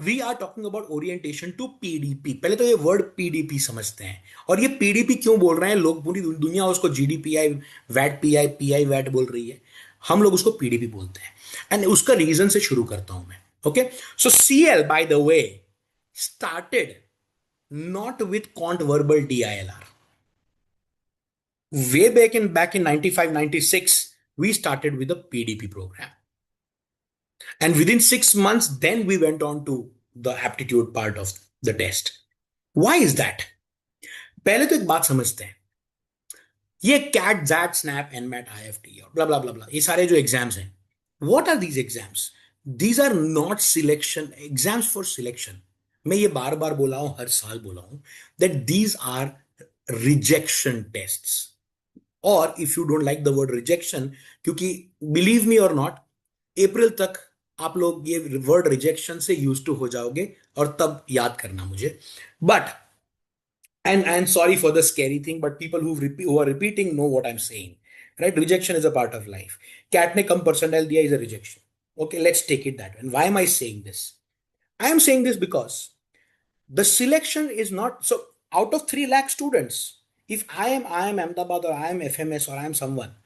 We are talking about orientation to PDP. पहले तो ये वर्ड पीडीपी समझते हैं, और ये पीडीपी क्यों बोल रहे हैं लोग, पूरी दुनिया उसको जीडीपीआई वैट पीआई वैट बोल रही है, हम लोग उसको पीडीपी बोलते हैं। एंड उसका रीजन से शुरू करता हूं मैं। Okay, so CL by the way started not with quant verbal DILR. Way back in 95 96 we started with the pdp program, and within 6 months then we went on to the aptitude part of the test. Why is that? पहले तो एक बात समझते हैं, ये CAT XAT SNAP NMAT IFT और blah ब्ला ब्ला ब्ला, ये सारे जो एग्जाम्स हैं, what are these exams? These are not selection exams for selection. मैं ये बार बार बोला हूं, हर साल बोला हूं, that these are rejection tests. और if you don't like the word rejection, क्योंकि बिलीव मी और नॉट, अप्रैल तक आप लोग ये वर्ड रिजेक्शन से यूज टू हो जाओगे, और तब याद करना मुझे। But and sorry for the scary thing, but people who are repeating know what I'm saying, right? Rejection is a part of life. Cat ne kam percentile diya is a rejection. Okay, let's take it that way. And why am I saying this? I am saying this because the selection is not so. Out of 3 lakh students, if I am Ahmedabad, or I am FMS, or I am someone,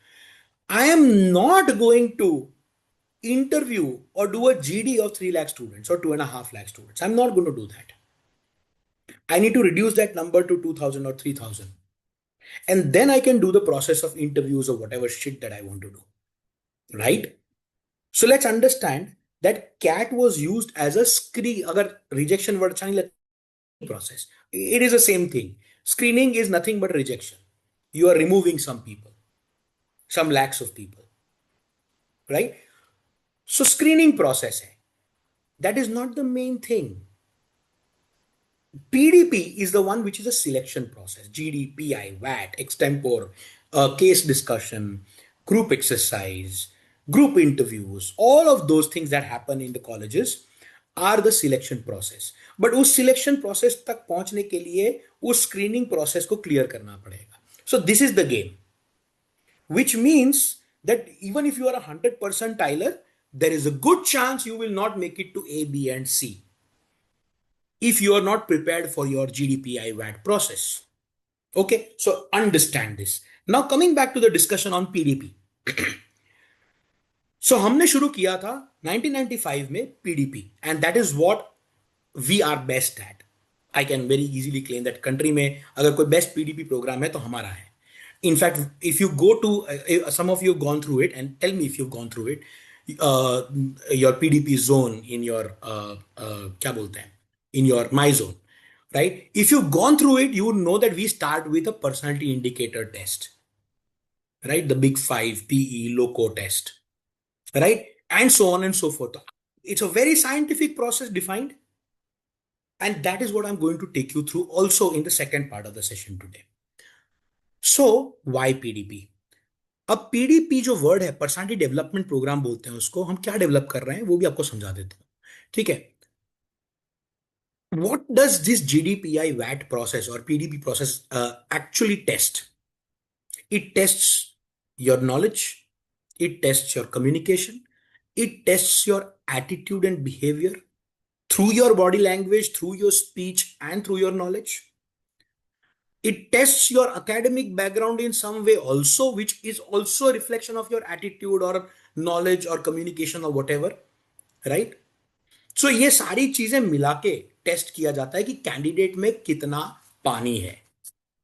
I am not going to interview or do a GD of 3 lakh students or 2.5 lakh students. I'm not going to do that. I need to reduce that number to 2,000 or 3,000. And then I can do the process of interviews or whatever shit that I want to do. Right? So let's understand that CAT was used as a screen. Agar rejection word process, it is the same thing. Screening is nothing but rejection. You are removing some people, some lakhs of people. Right? So screening process hai. That is not the main thing. PDP is the one which is a selection process. GDPI, WAT, extempore, case discussion, group exercise, group interviews, all of those things that happen in the colleges are the selection process. But उस selection process तक पहुंचने के लिए उस screening process को clear करना पड़ेगा. So this is the game, which means that even if you are 100% Tyler, there is a good chance you will not make it to A, B, and C if you are not prepared for your GDPI VAT process. Okay, so understand this. Now coming back to the discussion on PDP. So हमने शुरू किया था 1995 में PDP, and that is what we are best at. I can very easily claim that country में अगर कोई best PDP program है तो हमारा है. In fact, if you go to some of you have gone through it, and tell me if you've gone through it, your PDP zone in your क्या बोलते हैं, in your my zone, right? If you've gone through it, you would know that we start with a personality indicator test, right? The big 5 PE loco test, right? And so on and so forth. It's a very scientific process defined, and that is what I'm going to take you through also in the second part of the session today. So why PDP? अब PDP जो word है, personality development programme बोलते हैं उसको, हम क्या develop कर रहे हैं वो भी आपको समझा देते हैं, ठीक है? What does this GDPI VAT process or PDP process actually test? It tests your knowledge, it tests your communication, it tests your attitude and behavior through your body language, through your speech, and through your knowledge. It tests your academic background in some way also, which is also a reflection of your attitude or knowledge or communication or whatever, right? So ये सारी चीजें मिला के test किया जाता है कि candidate में कितना पानी है.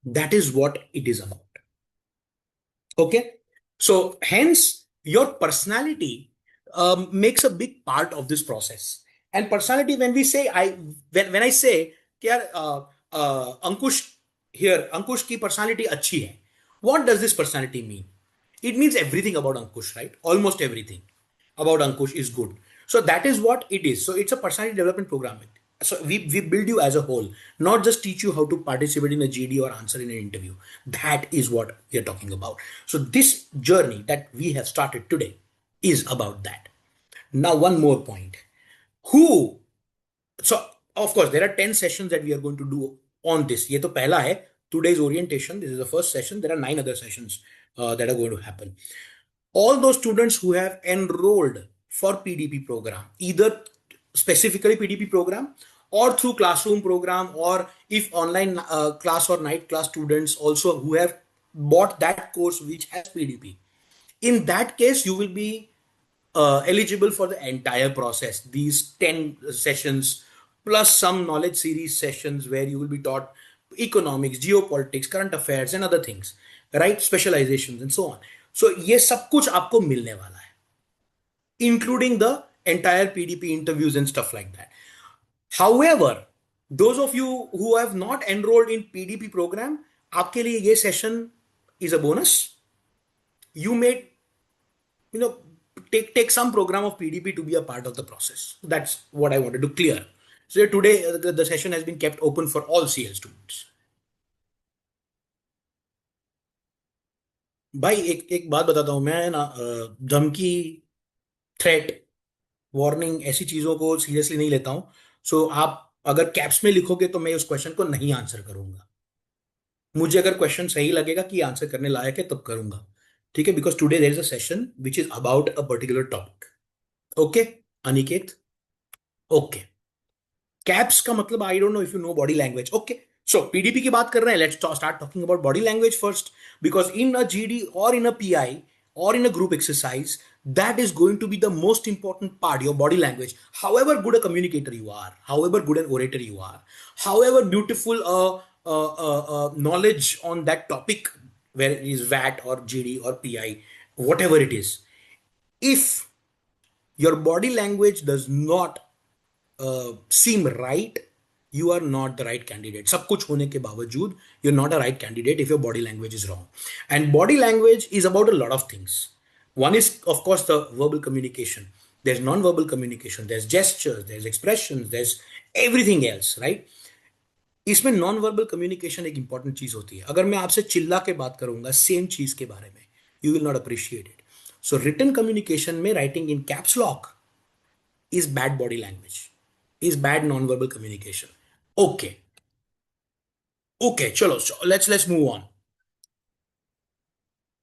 That is what it is about. Okay, so hence your personality makes a big part of this process. And personality, when we say, when I say यार अंकुश here, अंकुश की personality अच्छी है, what does this personality mean? It means everything about Ankush, right? Almost everything about Ankush is good. So that is what it is. So it's a personality development program. So we build you as a whole, not just teach you how to participate in a GD or answer in an interview. That is what we are talking about. So this journey that we have started today is about that. Now, one more point. Who? So of course, there are 10 sessions that we are going to do on this. ये तो पहला है, today's orientation. This is the first session. There are 9 other sessions that are going to happen. All those students who have enrolled for PDP program, either specifically PDP program, or through classroom program, or if online class or night class students also who have bought that course which has PDP, in that case you will be eligible for the entire process, these 10 sessions plus some knowledge series sessions where you will be taught economics, geopolitics, current affairs and other things, right, specializations and so on. So ये सब कुछ आपको मिलने वाला है, including the entire PDP interviews and stuff like that. However, those of you who have not enrolled in PDP program, आपके लिए ये session is a bonus. You may, you know, take some program of PDP to be a part of the process. That's what I wanted to clear. So today the session has been kept open for all CL students. भाई एक एक बात बताता हूँ मैं ना, धमकी, threat, warning ऐसी चीजों को सीरियसली नहीं लेता हूँ. सो आप अगर कैप्स में लिखोगे तो मैं उस क्वेश्चन को नहीं आंसर करूंगा. मुझे अगर क्वेश्चन सही लगेगा कि आंसर करने लायक है तब करूंगा. ठीक है, because today there is a session which is about a particular topic. Okay Aniket. Okay, caps का मतलब I don't know if you know body language. Okay, so PDP की बात कर रहे हैं. Let's start talking about body language first, because in a GD और in a PI or in a group exercise, that is going to be the most important part, your body language. However good a communicator you are, however good an orator you are, however beautiful knowledge on that topic, where it is VAT or GD or PI, whatever it is, if your body language does not seem right, you are not the right candidate. सब कुछ होने के बावजूद you're not a right candidate if your body language is wrong. And body language is about a lot of things. One is of course the verbal communication. There's non-verbal communication, there's gestures, there's expressions, there's everything else, right? इसमें non verbal communication एक important चीज होती है. अगर मैं आपसे चिल्ला के बात करूंगा सेम चीज के बारे में, you will not appreciate it. So written communication में writing in caps lock is bad body language, is bad non-verbal communication. Okay, okay, chalo, so let's move on.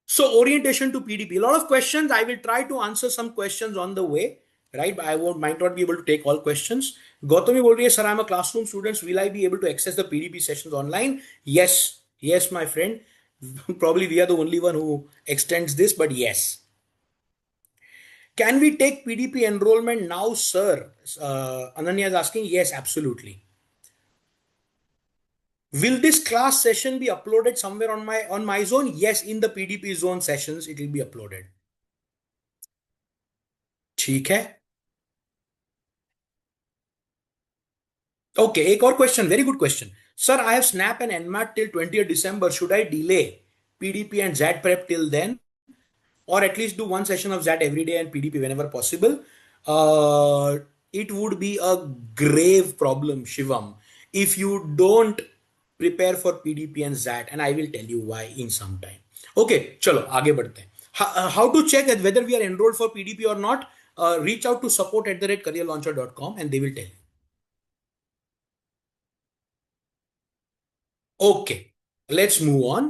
So orientation to PDP, a lot of questions. I will try to answer some questions on the way, right? But I won't, might not be able to take all questions. Gautami bol rahi hai, sir, I'm a classroom student. Will I be able to access the PDP sessions online? Yes, yes, my friend. Probably we are the only one who extends this, but yes. Can we take PDP enrollment now, sir? Ananya is asking. Yes, absolutely. Will this class session be uploaded somewhere on my zone? Yes, in the PDP zone sessions it will be uploaded. ठीक है. Okay, एक और question, very good question. Sir, I have SNAP and NMAT till 20th December. Should I delay PDP and ZAT prep till then? Or at least do one session of ZAT every day and PDP whenever possible? It would be a grave problem, Shivam, if you don't prepare for PDP and ZAT, and I will tell you why in some time. Okay, चलो आगे बढ़ते हैं. How to check whether we are enrolled for PDP or not? Reach out to support@careerlauncher.com and they will tell you. Okay, let's move on.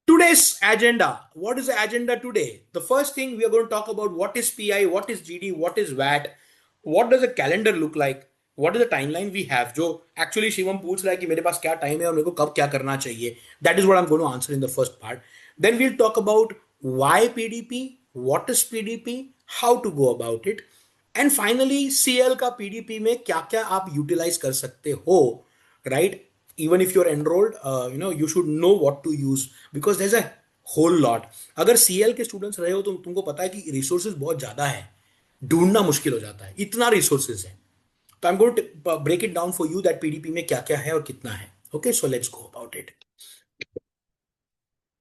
Today's agenda. What is the agenda today? The first thing we are going to talk about what is PI, what is GD, what is VAT, what does the calendar look like, what is the timeline we have. जो actually Shivam पूछ रहा है कि मेरे पास क्या time है और मेरे को कब क्या करना चाहिए. That is what I'm going to answer in the first part. Then we'll talk about why PDP, what is PDP, how to go about it, and finally CL का PDP में क्या क्या आप utilize कर सकते हो, right? Even if you're enrolled, you should know what to use because there's a whole lot. अगर CL के स्टूडेंट्स रहे हो तो तुमको पता है कि रिसोर्सेज बहुत ज्यादा है, ढूंढना मुश्किल हो जाता है, इतना रिसोर्सेज है. तो I am going to break it down for you that PDP में क्या क्या है और कितना है. Okay, so let's go about it.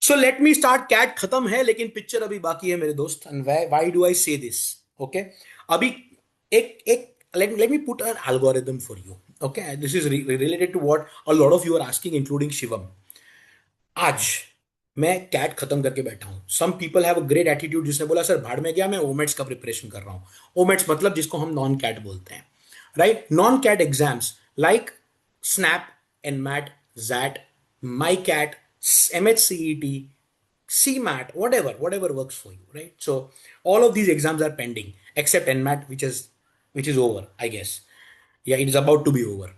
So let me start. CAT खत्म है लेकिन पिक्चर अभी बाकी है मेरे दोस्त. एंड व्हाई डू आई से दिस? ओके, अभी एक एक let me put an algorithm for you. Okay, this is related to what a lot of you are asking, including Shivam. आज मैं कैट खत्म करके बैठा हूं. Some people have a great attitude, जिसने बोला सर भाड़ में गया, मैं ओमेट्स का प्रिपरेशन कर रहा हूं. ओमेट्स मतलब जिसको हम नॉन कैट बोलते हैं, right? Non CAT exams like SNAP, NMAT, XAT, MICAT, MHCET, CMAT, whatever works for you, right? So all of these exams are pending except NMAT, which is over, I guess. Yeah, it is about to be over.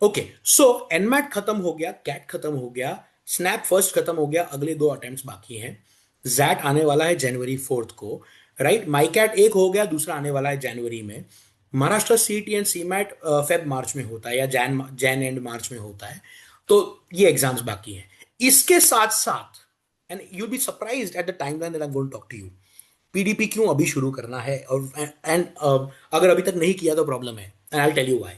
Okay, so NMAT खत्म हो गया, cat खत्म हो गया, snap first खत्म हो गया, अगले दो अटेम्प्ट बाकी हैं. जैट आने वाला है जनवरी 4 को. राइट, माई कैट एक हो गया, दूसरा आने वाला है जनवरी में. Maharashtra CET and CMAT Feb March में होता है, या जैन जैन एंड मार्च में होता है. तो ये एग्जाम्स बाकी हैं. इसके साथ साथ, and you be surprise at the time that I am going to talk to you, PDP क्यों अभी शुरू करना है, और एंड अगर अभी तक नहीं किया तो प्रॉब्लम है, and I tell you why.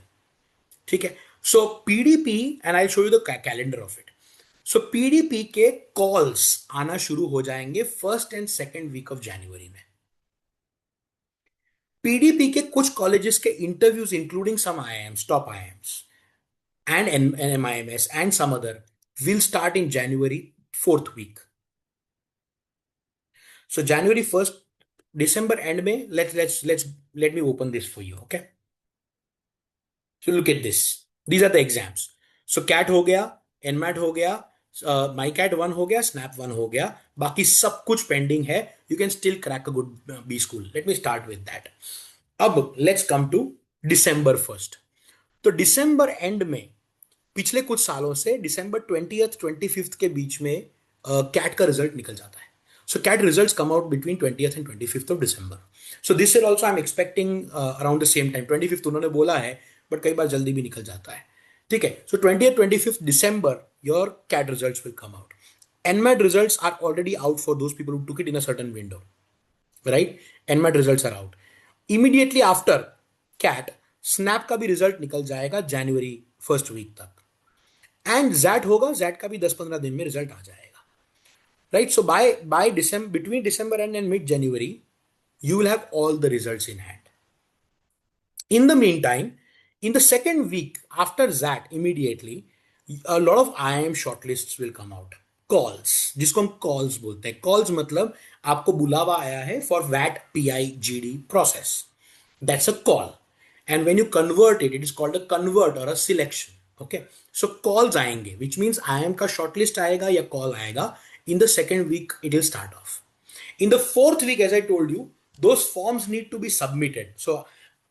ठीक है. So PDP, and I show you the calendar of it. So PDP के कॉल्स आना शुरू हो जाएंगे first and second week of January में. पीडीपी के कुछ कॉलेजेस के interviews including some IIMs, top IIMs and MIMS and some other will start in January 4th week. So January 1st, December end May, let me open this for you, okay? So look at this. These are the exams. So CAT हो गया, NMAT हो गया, MyCat 1 हो गया, Snap 1 हो गया, बाकी सब कुछ पेंडिंग है. You can still crack a good B school. Let me start with that. अब let's come to December 1st. तो दिसंबर एंड में पिछले कुछ सालों से December 20th 25th के बीच में कैट का रिजल्ट निकल जाता है. So CAT results come out between 20th and 25th of December. So this year also I am expecting around the same time. 25th उन्होंने बोला है, बट कई बार जल्दी भी निकल जाता है. ठीक है. So 20th 25th December your CAT results will come out. NMAT results are already out for those people who took it in a certain window. Right, NMAT results are out. Immediately after CAT, SNAP का भी result निकल जाएगा January 1st week तक. And XAT होगा, XAT का भी 10-15 दिन में रिजल्ट आ जाएगा. Right. So by December, between December and mid January, you will have all the results in hand. In the meantime, in the second week after that, immediately, a lot of IIM shortlists will come out. Calls, जिसको हम calls बोलते हैं. Calls मतलब आपको बुलावा आया है for VAT PIGD process. That's a call. And when you convert it, it is called a convert or a selection. Okay. So calls आएंगे, which means IIM का shortlist आएगा या call आएगा. In the second week, it will start off. In the fourth week, as I told you, those forms need to be submitted. So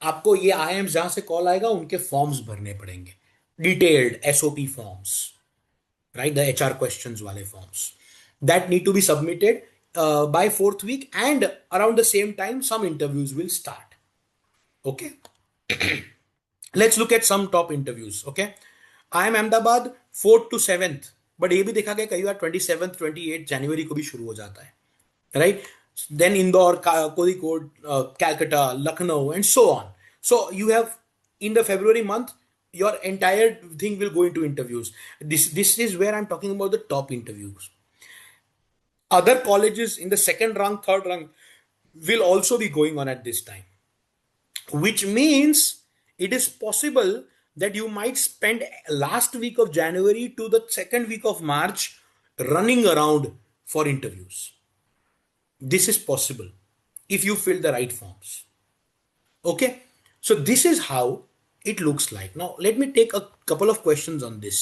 आपको ये IIMs जहां से call आएगा उनके फॉर्म्स भरने पड़ेंगे, detailed SOP forms, right, the HR questions वाले forms that need to be submitted by fourth week, and around the same time some interviews will start. Okay. Let's look at some top interviews. Okay. IIM Ahmedabad 4th to 7th, but ये भी देखा गया कई बार 27th 28th जनवरी को भी शुरू हो जाता है. Right. Then Indore, Kozhikode, Calcutta, Lucknow, and so on. So you have, in the February month, your entire thing will go into interviews. This is where I'm talking about the top interviews. Other colleges in the second rung, third rung will also be going on at this time, which means it is possible that you might spend last week of January to the second week of March running around for interviews. This is possible if you fill the right forms. Okay. So this is how it looks like. Now, let me take a couple of questions on this.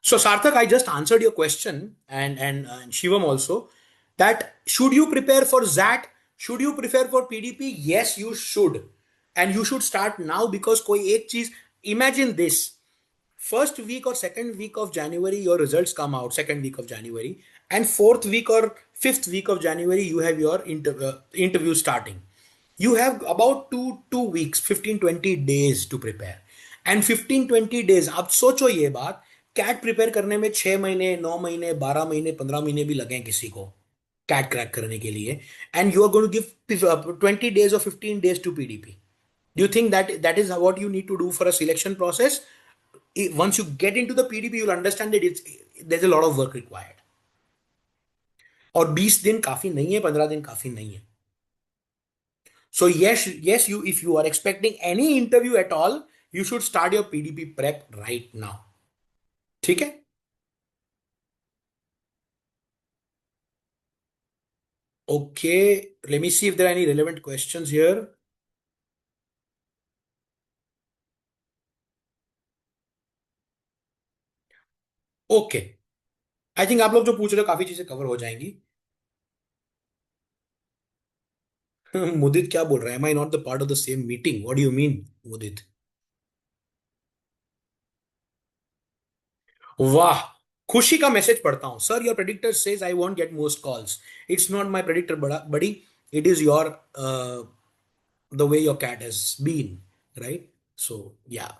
So Sarthak, I just answered your question, and Shivam also, that should you prepare for ZAT? Should you prepare for PDP? Yes, you should, and you should start now, because कोई एक चीज, imagine this. First week or second week of January, your results come out, second week of January, and fourth week or fifth week of January, you have your interview starting. You have about two weeks, 15-20 days to prepare. And 15-20 days, अब सोचो ये बात, cat prepare करने में 6 महीने, 9 महीने, 12 महीने, 15 महीने भी लगे किसी को कैट क्रैक करने के लिए, and you are going to give 20 days or 15 days to PDP. Do you think that that is what you need to do for a selection process? Once you get into the PDP, you'll understand that there's a lot of work required. और 20 दिन काफी नहीं है, 15 दिन काफी नहीं है. So yes, you, if you are expecting any interview at all, you should start your PDP prep right now. ठीक है. Okay, let me see if there are any relevant questions here. Okay. I think आप लोग जो पूछ रहे हो काफी चीजें कवर हो जाएंगी। मुदित क्या बोल रहा है? Am I not the part of the same meeting? What do you mean Mudit? वाह! खुशी का मैसेज पढ़ता हूं। Sir, your predictor says I won't get most calls. It's not my predictor बड़ा बड़ी, it is your the way your cat has been, right? So yeah,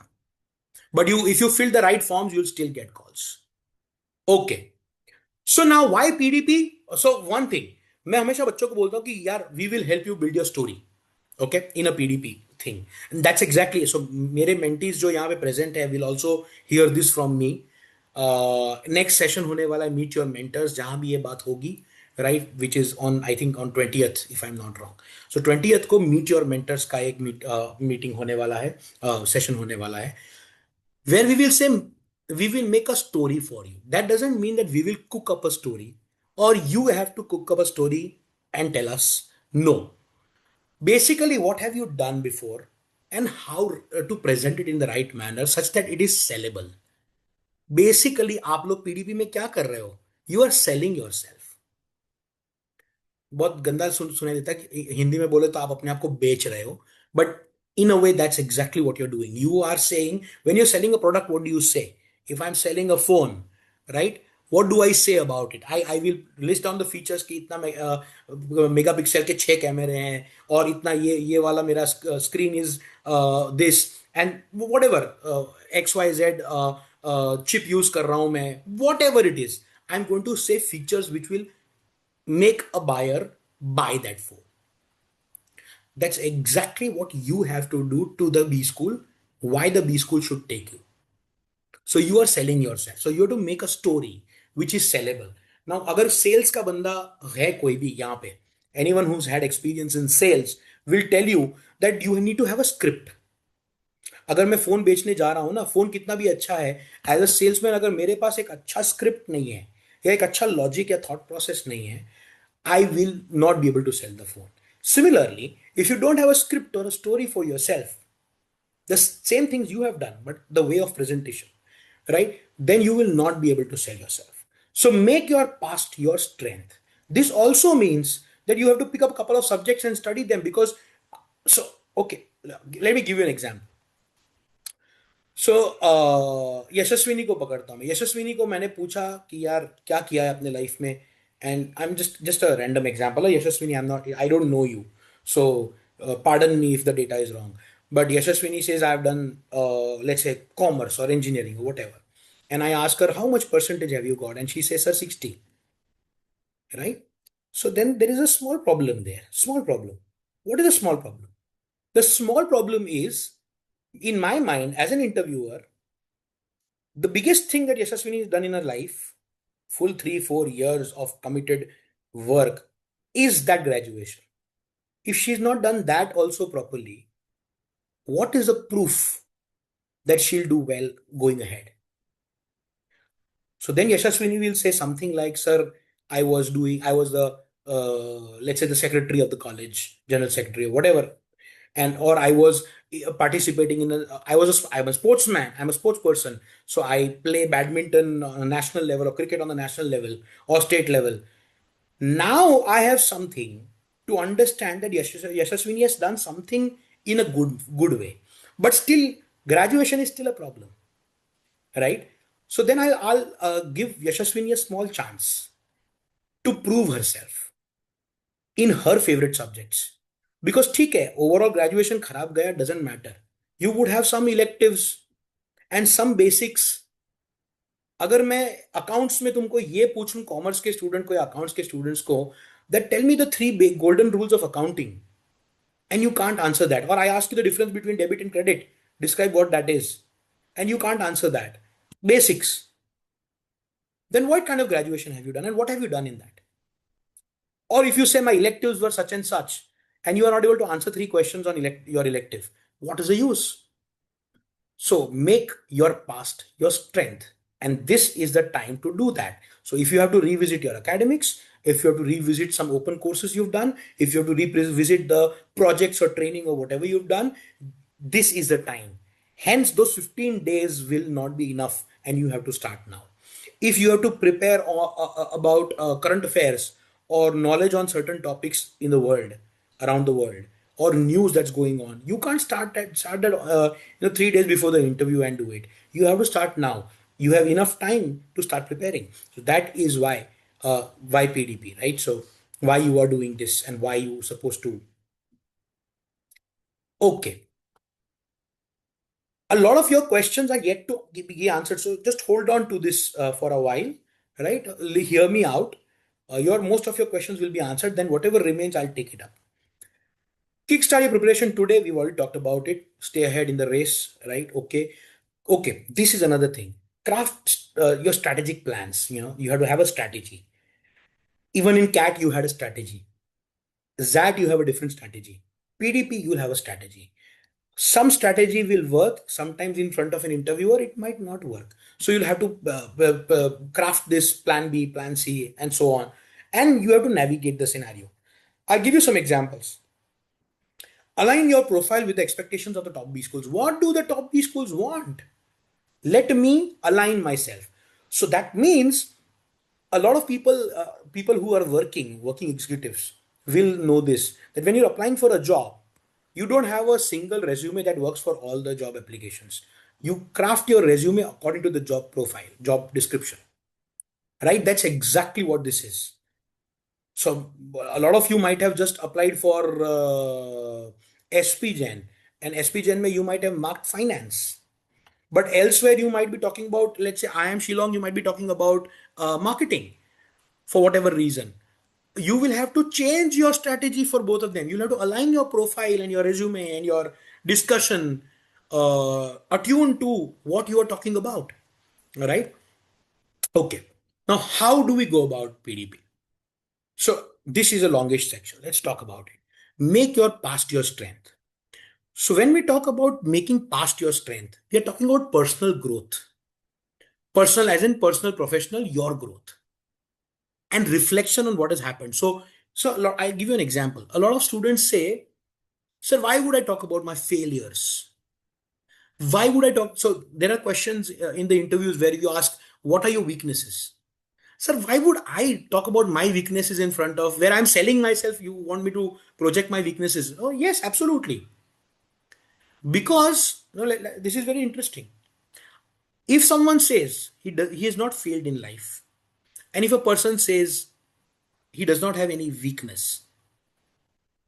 but you, if you fill the right forms, you'll still get calls. Okay. So now why PDP? So one thing, मैं हमेशा बच्चों को बोलता हूँ कि यार we will help you build your story, okay, in a PDP thing. And that's exactly so. मेरे mentees जो यहाँ पे present है will also hear this from me. Next session होने वाला है meet your mentors, जहाँ भी ये बात होगी, right, which is on I think on 20th if I'm not wrong. So 20th को meet your mentors का एक meeting होने वाला है, session होने वाला है, where we will say we will make a story for you. That doesn't mean that we will cook up a story or you have to cook up a story and tell us. No. Basically, what have you done before and how to present it in the right manner such that it is sellable. Basically, आप लोग PDP में क्या कर रहे हो? You are selling yourself. बहुत गंदा सुनाई देता है कि हिंदी में बोले तो आप अपने आप को बेच रहे हो, but in a way that's exactly what you're doing. You are saying, when you're selling a product, what do you say? If I'm selling a phone, right, what do I say about it? I will list down the features कि इतना megapixel के 6 कैमरे हैं और इतना ये वाला मेरा screen is this and whatever XYZ chip use कर रहा हूं मैं, whatever it is, I am going to say features which will make a buyer buy that phone. That's exactly what you have to do to the B school, why the B school should take you. So you are selling yourself. So you have to make a story which is sellable. Now, अगर sales का बंदा है कोई भी यहाँ पे, anyone who's had experience in sales will tell you that you need to have a script. अगर मैं फोन बेचने जा रहा हूं ना, फोन कितना भी अच्छा है, एज अ सेल्समैन अगर मेरे पास एक अच्छा स्क्रिप्ट नहीं है या एक अच्छा लॉजिक या थॉट प्रोसेस नहीं है, I will not be able to sell the phone. Similarly, if you don't have a script or a story for yourself, the same things you have done, but the way of presentation, right? Then you will not be able to sell yourself. So make your past your strength. This also means that you have to pick up a couple of subjects and study them because, so, okay, let me give you an example. सो यशस्विनी को पकड़ता हूँ मैं। यशस्विनी को मैंने पूछा कि यार क्या किया है अपने लाइफ में, and I am just a random example है। Yashaswini, I am not, I don't know you, so pardon me if the data is wrong, but Yashaswini says I have done let's say commerce or engineering or whatever, and I ask her how much percentage have you got, and she says sir 60, right? So then there is a small problem there. Small problem. What is the small problem? The small problem is, in my mind as an interviewer, the biggest thing that Yashaswini has done in her life, full 3 4 years of committed work, is that graduation. If she's not done that also properly, what is the proof that she'll do well going ahead? So then Yashaswini will say something like, sir, I was the, let's say the secretary of the college, general secretary or whatever, and or I was participating in I'm a sportsman, I'm a sports person, so I play badminton on a national level or cricket on the national level or state level. Now I have something to understand that Yashaswini has done something in a good way, but still graduation is still a problem, right? So then I'll give Yashaswini a small chance to prove herself in her favorite subjects. Because ठीक है, overall graduation खराब गया doesn't matter. You would have some electives and some basics. अगर मैं accounts में तुमको ये पूछूं, कॉमर्स के स्टूडेंट को या अकाउंट्स के स्टूडेंट्स को, that tell me the 3 golden rules of accounting, and you can't answer that, or I ask you the difference between debit and credit, describe what that is, and you can't answer that, basics, then what kind of graduation have you done and what have you done in that? Or if you say my electives were such and such, and you are not able to answer 3 questions on your elective, what is the use? So make your past your strength, and this is the time to do that. So if you have to revisit your academics, if you have to revisit some open courses you've done, if you have to revisit the projects or training or whatever you've done, this is the time. Hence, those 15 days will not be enough, and you have to start now. If you have to prepare about current affairs or knowledge on certain topics in the world, around the world, or news that's going on, you can't start that 3 days before the interview and do it. You have to start now. You have enough time to start preparing. So that is why PDP, right? So why you are doing this and why you supposed to. Okay, a lot of your questions are yet to be answered. So just hold on to this for a while, right? Hear me out. Your most of your questions will be answered. Then whatever remains, I'll take it up. Kickstart your preparation today. We've already talked about it. Stay ahead in the race, right? Okay. Okay. This is another thing. Craft your strategic plans. You have to have a strategy. Even in CAT, you had a strategy. ZAT, you have a different strategy. PDP, you'll have a strategy. Some strategy will work sometimes in front of an interviewer, it might not work. So you'll have to craft this plan B, plan C, and so on, and you have to navigate the scenario. I'll give you some examples. Align your profile with the expectations of the top B schools. What do the top B schools want? Let me align myself. So that means a lot of people who are working executives will know this, that when you're applying for a job, you don't have a single resume that works for all the job applications. You craft your resume according to the job profile, job description, right? That's exactly what this is. So a lot of you might have just applied for SPGen, and SPGen may you might have marked finance, but elsewhere you might be talking about, let's say I am Shillong, you might be talking about marketing. For whatever reason, you will have to change your strategy for both of them. You'll have to align your profile and your resume and your discussion attuned to what you are talking about. All right. Okay. Now, how do we go about PDP? So, this is a longish section. Let's talk about it. Make your past your strength. So, when we talk about making past your strength, we are talking about personal growth. Personal, as in personal, professional, your growth and reflection on what has happened. So I'll give you an example. A lot of students say, "Sir, why would I talk about my failures? Why would I talk?" So there are questions in the interviews where you ask, "What are your weaknesses?" Sir, why would I talk about my weaknesses in front of where I'm selling myself? You want me to project my weaknesses? Oh, yes, absolutely. Because this is very interesting. If someone says he has not failed in life, and if a person says he does not have any weakness,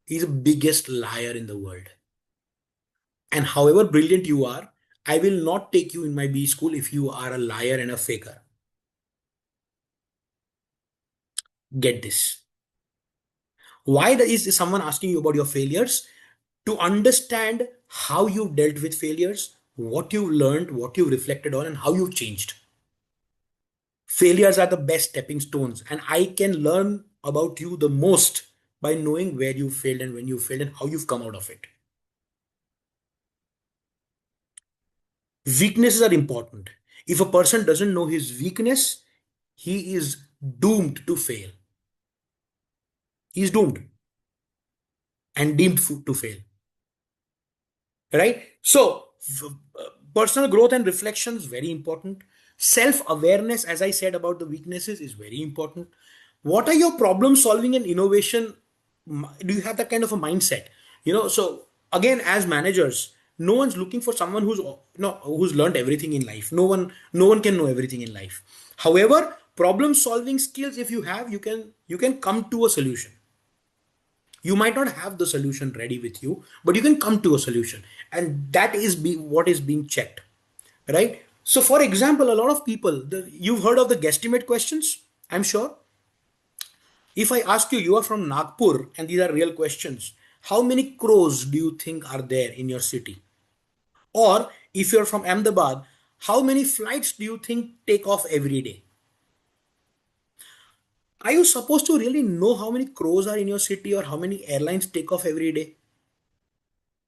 he's the biggest liar in the world. And however brilliant you are, I will not take you in my B school if you are a liar and a faker. Get this. Why is someone asking you about your failures? To understand how you dealt with failures, what you learned, what you reflected on, and how you changed. Failures are the best stepping stones, and I can learn about you the most by knowing where you failed and when you failed and how you've come out of it. Weaknesses are important. If a person doesn't know his weakness, he is doomed to fail. He's doomed and deemed to fail. Right? So, personal growth and reflection is very important. Self awareness, as I said about the weaknesses, is very important. What are your problem solving and innovation? Do you have that kind of a mindset? So again, as managers, no one's looking for someone who's no who's learned everything in life. No one can know everything in life. However, problem solving skills, if you have, you can come to a solution. You might not have the solution ready with you, but you can come to a solution, and that is what is being checked, right? So for example, a lot of people, you've heard of the guesstimate questions, I'm sure. If I ask you, you are from Nagpur and these are real questions, how many crows do you think are there in your city? Or if you're from Ahmedabad, how many flights do you think take off every day? Are you supposed to really know how many crows are in your city or how many airlines take off every day?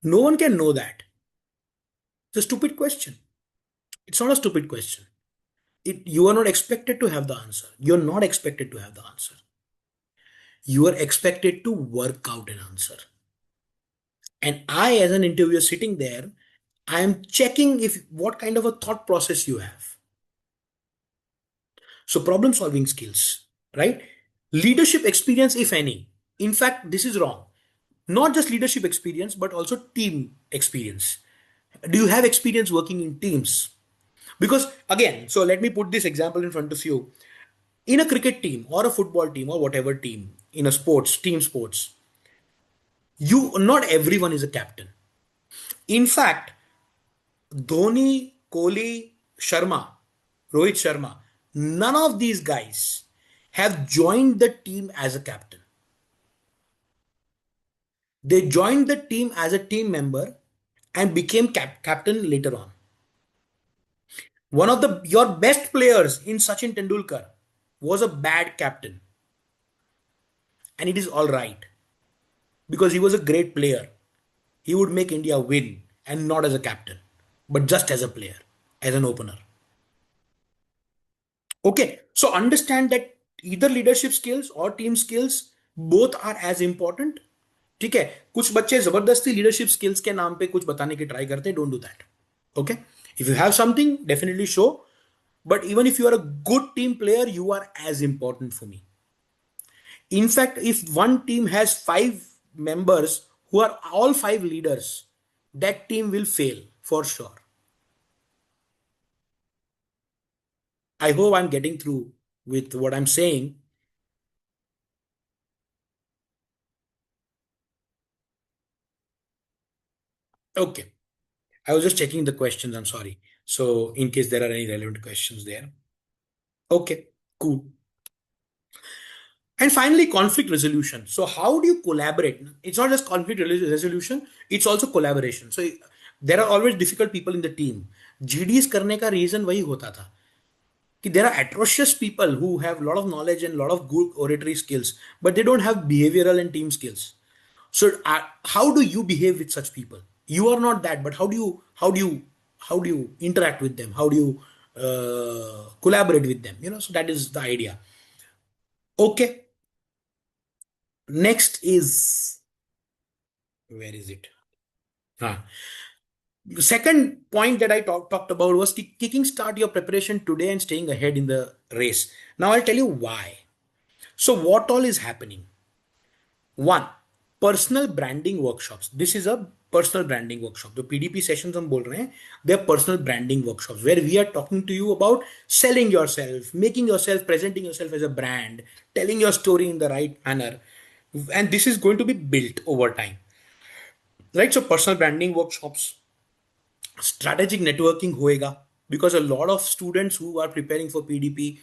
No one can know that. It's a stupid question. It's not a stupid question. You are not expected to have the answer. You're not expected to have the answer. You are expected to work out an answer. And I, as an interviewer sitting there, I am checking if what kind of a thought process you have. So problem solving skills, right? Leadership experience, if any. In fact, this is wrong. Not just leadership experience but also team experience. Do you have experience working in teams? Because again, so let me put this example in front of you. In a cricket team or a football team or whatever team, in a sports team sports, you, not everyone is a captain. In fact, Dhoni, Kohli, Sharma, Rohit Sharma, none of these guys have joined the team as a captain. They joined the team as a team member and became captain later on. One of the your best players in Sachin Tendulkar was a bad captain, and it is all right because he was a great player. He would make India win, and not as a captain, but just as a player, as an opener. Okay, so understand that either leadership skills or team skills both are as important. ठीक है, कुछ बच्चे जबरदस्ती leadership skills के नाम पे कुछ बताने की ट्राई करते हैं. Don't do that. Okay, if you have something, definitely show. But even if you are a good team player, you are as important for me. In fact, if one team has 5 members who are all 5 leaders, that team will fail for sure. I hope I'm getting through with what I'm saying. Okay. I was just checking the questions. I'm sorry. So, in case there are any relevant questions there. Okay, cool. And finally, conflict resolution. So, how do you collaborate? It's not just conflict resolution, it's also collaboration. So, there are always difficult people in the team. GDs करने का reason वही होता था कि there are atrocious people who have a lot of knowledge and a lot of good oratory skills, but they don't have behavioral and team skills. So, how do you behave with such people? You are not that, but how do you interact with them? How do you collaborate with them? So that is the idea. Okay. Next is, where is it? Ah. The second point that I talked about was kicking start your preparation today and staying ahead in the race. Now I'll tell you why. So what all is happening? One, personal branding workshops. This is a personal branding workshop. The PDP sessions हम बोल रहे हैं, they are personal branding workshops where we are talking to you about selling yourself, making yourself, presenting yourself as a brand, telling your story in the right manner, and this is going to be built over time, right? So personal branding workshops, strategic networking होएगा, because a lot of students who are preparing for PDP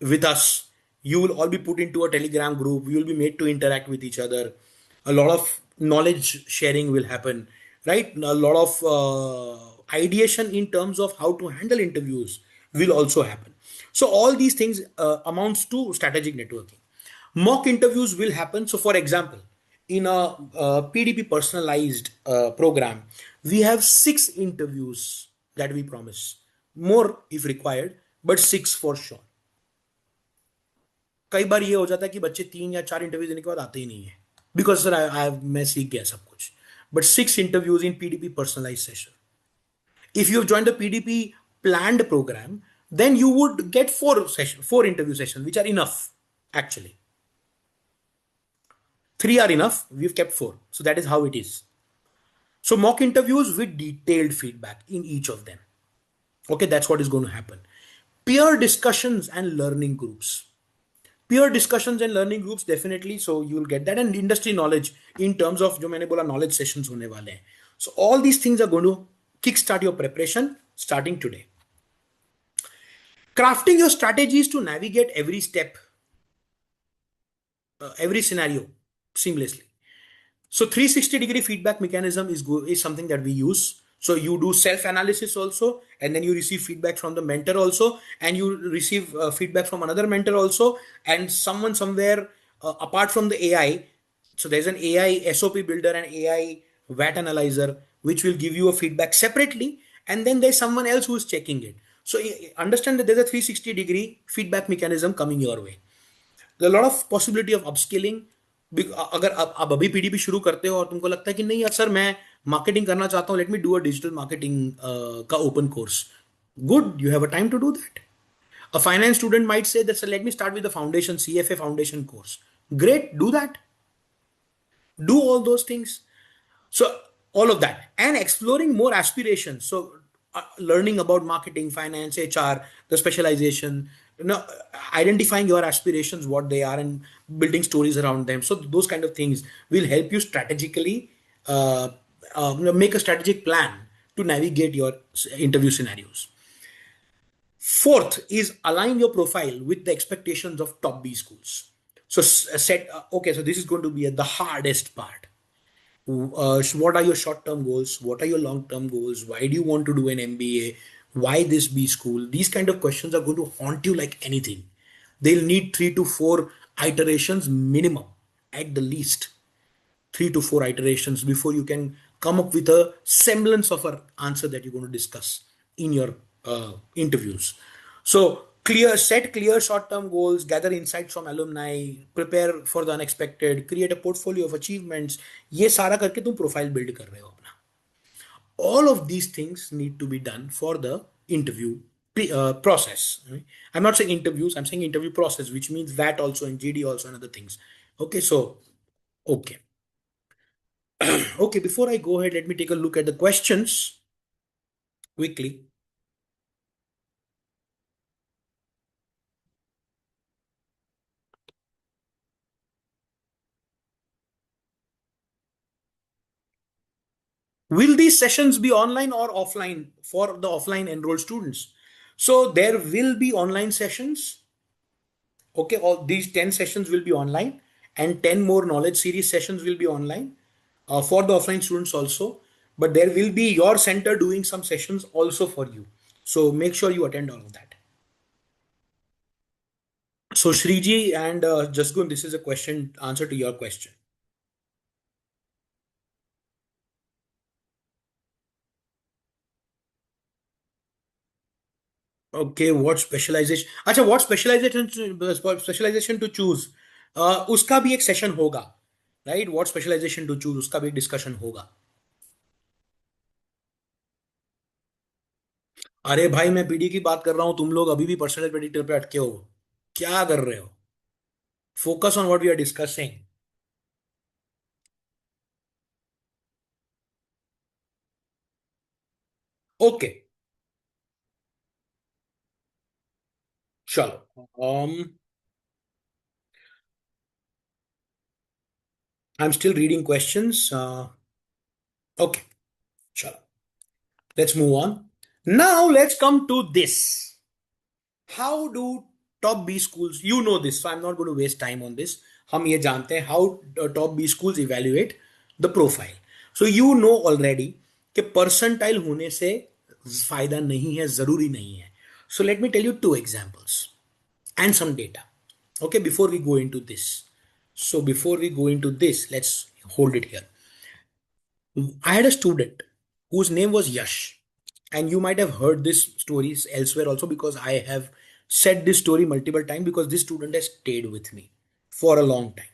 with us, you will all be put into a Telegram group. You will be made to interact with each other. A lot of knowledge sharing will happen, right? A lot of ideation in terms of how to handle interviews will also happen. So all these things amounts to strategic networking. Mock interviews will happen. So for example, in a, PDP personalized program, we have 6 interviews that we promise. More if required, but 6 for sure. कई बार ये हो जाता है कि बच्चे 3 या 4 interview देने के बाद आते ही नहीं है, बिकॉज सर आई मैं सीख गया सब कुछ. But 6 interviews in PDP personalized session. If you have joined the PDP planned program, then you would get 4 interview sessions, which are enough actually. 3 are enough. We've kept 4, so that is how it is. So mock interviews with detailed feedback in each of them. Okay, that's what is going to happen. Peer discussions and learning groups. Peer discussions and learning groups, definitely. So you'll get that, and industry knowledge in terms of जो मैंने बोला knowledge sessions होने वाले हैं. So all these things are going to kickstart your preparation starting today. Crafting your strategies to navigate every step, every scenario seamlessly. So 360-degree feedback mechanism is something that we use. So you do self-analysis also, and then you receive feedback from the mentor also, and you receive feedback from another mentor also, and someone somewhere apart from the AI. So there's an AI SOP builder and AI WAT analyzer, which will give you a feedback separately, and then there's someone else who's checking it. So understand that there's a 360-degree feedback mechanism coming your way. There are a lot of possibility of upskilling. अगर आप अभी PDP शुरू करते हो और तुमको लगता है कि नहीं यार सर मैं मार्केटिंग करना चाहता हूँ, let me do a digital marketing का open course, good, you have a time to do that. A finance student might say that, so let me start with the foundation, CFA foundation course. Great, do that. Do all those things. So all of that and exploring more aspirations. So learning about marketing, finance, HR, the specialization, identifying your aspirations, what they are, and building stories around them. So those kind of things will help you strategically uh, make a strategic plan to navigate your interview scenarios. Fourth is align your profile with the expectations of top B schools. So set okay, so this is going to be the hardest part. What are your short term goals? What are your long term goals? Why do you want to do an MBA? Why this B school? These kind of questions are going to haunt you like anything. They'll need 3 to 4 iterations minimum at the least, 3 to 4 iterations before you can come up with a semblance of an answer that you're going to discuss in your interviews. So set clear short-term goals, gather insights from alumni, prepare for the unexpected, create a portfolio of achievements. ये सारा करके तुम profile build कर रहे हो अपना. All of these things need to be done for the interview process. Right? I'm not saying interviews, I'm saying interview process, which means VAT also and GD also and other things. Okay, so okay. Okay, before I go ahead, let me take a look at the questions quickly. Will these sessions be online or offline for the offline enrolled students? So there will be online sessions. Okay, all these 10 sessions will be online and 10 more knowledge series sessions will be online for the offline students also. But there will be your center doing some sessions also for you. So make sure you attend all of that. So Shriji and Jasgun, this is a question answer to your question. Okay, what specialization? अच्छा, what specialization to choose? उसका भी एक session होगा, right? What specialization to choose? उसका भी एक discussion होगा. अरे भाई, मैं पीडी की बात कर रहा हूँ, तुम लोग अभी भी पर्सनल प्रेडिक्टर पे अटके हो. क्या कर रहे हो? Focus on what we are discussing. Okay, चलो. I am still reading questions. Okay, चलो. Let's move on. Now let's come to this. How do top B schools, you know this, so I'm not going to waste time on this. हम ये जानते हैं how top B schools evaluate the profile. So you know already कि percentile होने से फायदा नहीं है, जरूरी नहीं है. So let me tell you 2 examples and some data. Okay, before we go into this. So before we go into this, let's hold it here. I had a student whose name was Yash, and you might have heard this stories elsewhere also because I have said this story multiple times because this student has stayed with me for a long time.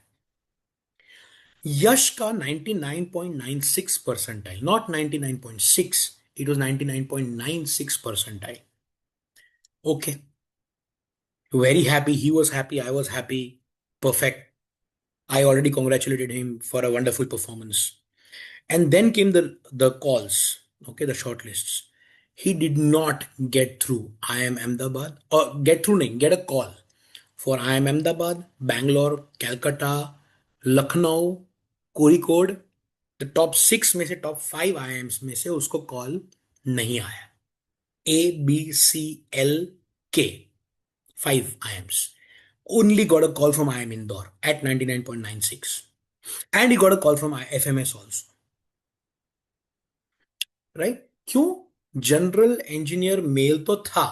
Yash का 99.96 percentile, not 99.6, it was 99.96 percentile. Okay, very happy. He was happy. I was happy. Perfect. I already congratulated him for a wonderful performance. And then came the calls, okay, the shortlists. He did not get through IIM Ahmedabad, or get through nahi, get a call for IIM Ahmedabad, Bangalore, Calcutta, Lucknow, Kozhikode. The top 6 में से top 5 IIMs में से उसको call नहीं आया. ABCLK, 5 IIMs. Only got a call from IIM Indore at 99.96. And he got a call from FMS also. Right? क्यों? General engineer male तो था.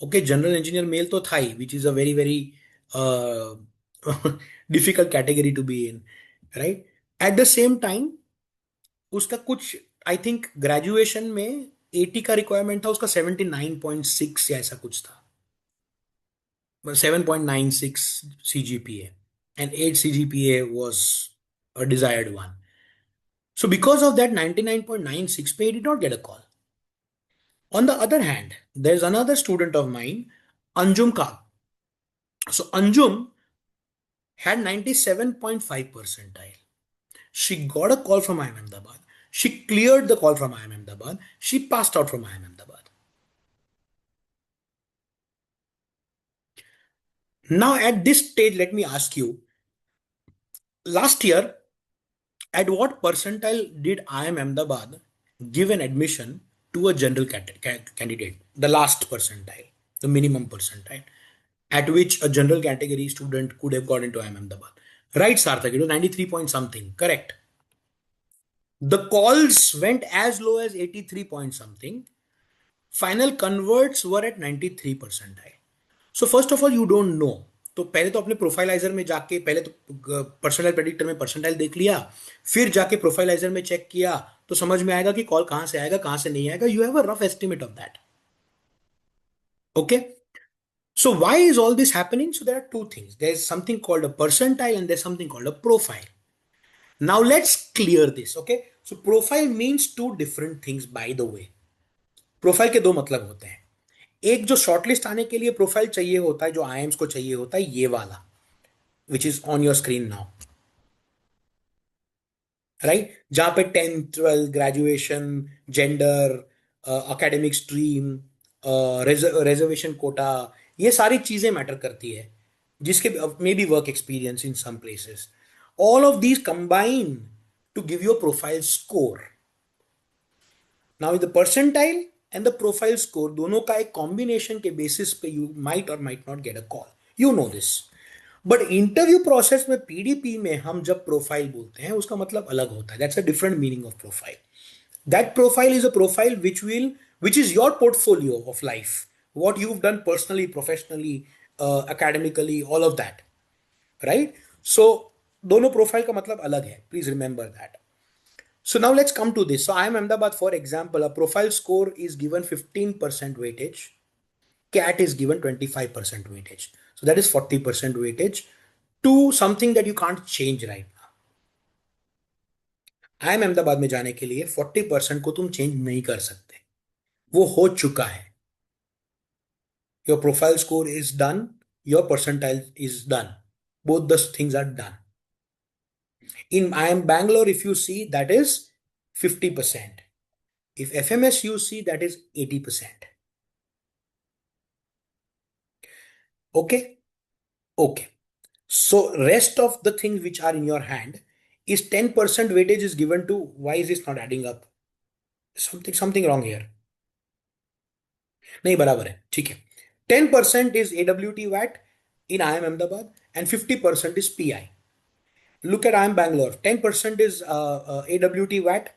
ओके, जनरल इंजीनियर मेल तो था ही, which is a very very difficult category to be in, right? At the same time उसका कुछ, I think graduation में 80 का रिक्वायरमेंट था, उसका 79.6 या ऐसा कुछ था. 7.96 CGPA and 8 CGPA was a desired one. So because of that 99.96 pay, he did not get a call. On the other hand, there's another student of mine, Anjum Ka. So Anjum had 97.5 percentile. She got a call from IIM Ahmedabad. She cleared the call from IIM Ahmedabad. She passed out from IIM Ahmedabad. Now, at this stage, let me ask you, last year, at what percentile did IIM Ahmedabad give an admission to a general candidate? The last percentile, the minimum percentile, at which a general category student could have got into IIM Ahmedabad. Right, Sarthak, it was 93 point something, correct? The calls went as low as 83 point something. Final converts were at 93 percentile. So first of all you don't know, तो पहले तो अपने प्रोफाइलाइजर में जाके पहले तो personal predictor में percentile देख लिया, फिर जाके प्रोफाइलाइजर में चेक किया, तो समझ में आएगा कि कॉल कहां से आएगा कहां से नहीं आएगा. You have a rough estimate of that. Okay. So why is all this happening? So there are two things. There's something called a percentile and there's something called a profile. Now let's clear this. Okay. So profile means two different things, by the way. Profile के दो मतलब होते हैं. एक जो shortlist आने के लिए प्रोफाइल चाहिए होता है, जो आईएम्स को चाहिए होता है, ये वाला, which is on your screen now, right, जहां पे 10th 12th graduation, gender, academic stream, reservation quota, ये सारी चीजें मैटर करती है, जिसके may be work experience in some places. All of these combine to give you a profile score. Now the percentile and the profile score दोनों का एक combination के बेसिस पे यू माइट और might not get a call. You know this. But interview process में, PDP में, हम जब प्रोफाइल बोलते हैं उसका मतलब अलग होता है. That's a different meaning of profile. That profile is a profile which is your portfolio of life, what you've done personally, professionally, academically, all of that, right? So दोनों प्रोफाइल का मतलब अलग है. Please remember that. So now let's come to this. So I am Ahmedabad, for example, a profile score is given 15% weightage. CAT is given 25% weightage. So that is 40% weightage to something that you can't change right now. I am Ahmedabad में जाने के लिए 40% को तुम change नहीं कर सकते. वो हो चुका है. Your profile score is done, your percentile is done. Both the things are done. In I am Bangalore, if you see, that is 50%. If FMS you see, that is 80%. Okay? Okay. So rest of the things which are in your hand is 10% weightage is given to. Why is this not adding up? Something wrong here. नहीं बराबर है. ठीक है. 10% is AWT VAT in IIM Ahmedabad and 50% is PI. Look at IIM Bangalore. 10% is AWT VAT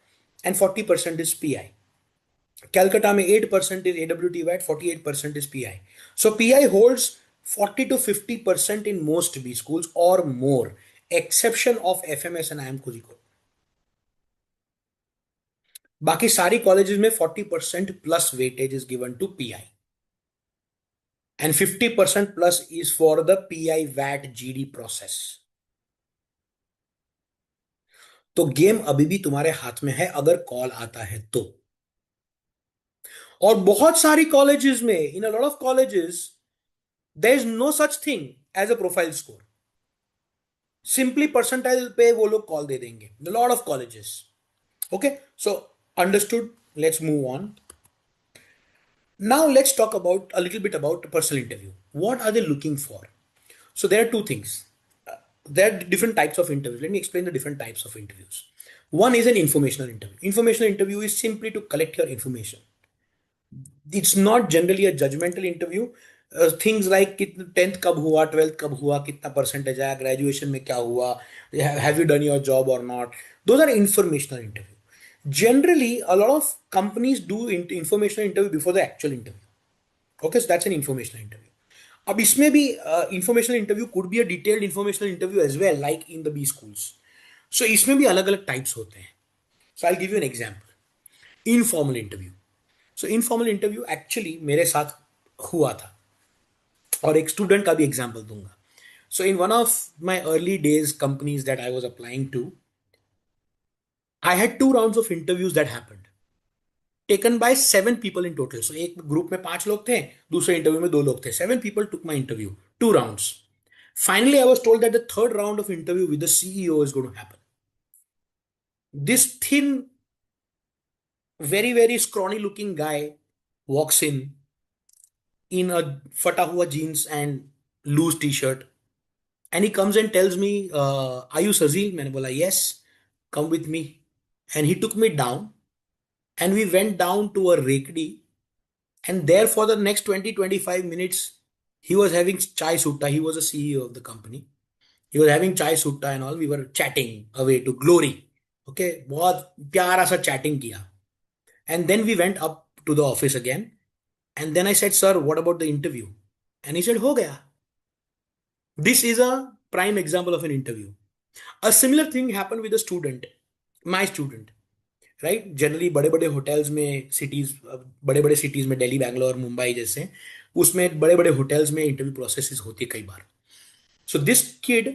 and 40% is PI. Calcutta में 8% is AWT VAT, 48% is PI. So PI holds 40 to 50% in most B schools or more, exception of FMS and IIM Kozhikode. बाकी सारी colleges में 40% plus weightage is given to PI and 50% plus is for the PI VAT GD process. तो game अभी भी तुम्हारे हाथ में है अगर कॉल आता है तो. और बहुत सारी कॉलेजेस में, in a lot of colleges, there is no such thing as a profile score. Simply percentile पे वो लोग कॉल दे देंगे. Lot of colleges. Okay, so understood. Let's move on. Now let's talk about a little bit about personal interview. What are they looking for? So there are two things. There are different types of interviews. Let me explain the different types of interviews. One is an informational interview. Informational interview is simply to collect your information. It's not generally a judgmental interview. Things like 10th कब हुआ, 12th कब हुआ, कितना percentage आया, graduation में क्या हुआ, have you done your job or not. Those are informational interview. Generally, a lot of companies do informational interview before the actual interview. Okay, so that's an informational interview. अब इसमें भी informational interview could be a detailed informational interview as well, like in the B schools. So इसमें भी अलग अलग types होते हैं. So I'll give you an example. Informal interview. So informal interview actually मेरे साथ हुआ था, और एक स्टूडेंट का भी एग्जाम्पल दूंगा. So in one of my early days companies that I was applying to, I had 2 rounds of interviews that happened. taken by 7 people in total. So एक ग्रुप में 5 लोग थे, दूसरे इंटरव्यू में 2 लोग थे. 7 people took my interview, 2 rounds. Finally, I was told that the third round of interview with the CEO is going to happen. This thin, very, very scrawny looking guy walks in a fata hua jeans and loose t-shirt. And he comes and tells me, are you Sazil? मैंने बोला, yes, come with me. And he took me down and we went down to a rekdi. And there for the next 20-25 minutes, he was having chai sutta. He was a CEO of the company. He was having chai sutta and all. We were chatting away to glory. Okay, बहुत प्यारा सा chatting किया. And then we went up to the office again. And then I said, sir, what about the interview? And he said, हो गया. This is a prime example of an interview. A similar thing happened with a student, my student. Right generally बड़े बड़े hotels में cities, बड़े बड़े cities में दिल्ली बैंगलोर मुंबई जैसे, उसमें बड़े बड़े होटल्स में इंटरव्यू प्रोसेसेस होती है कई बार. So this kid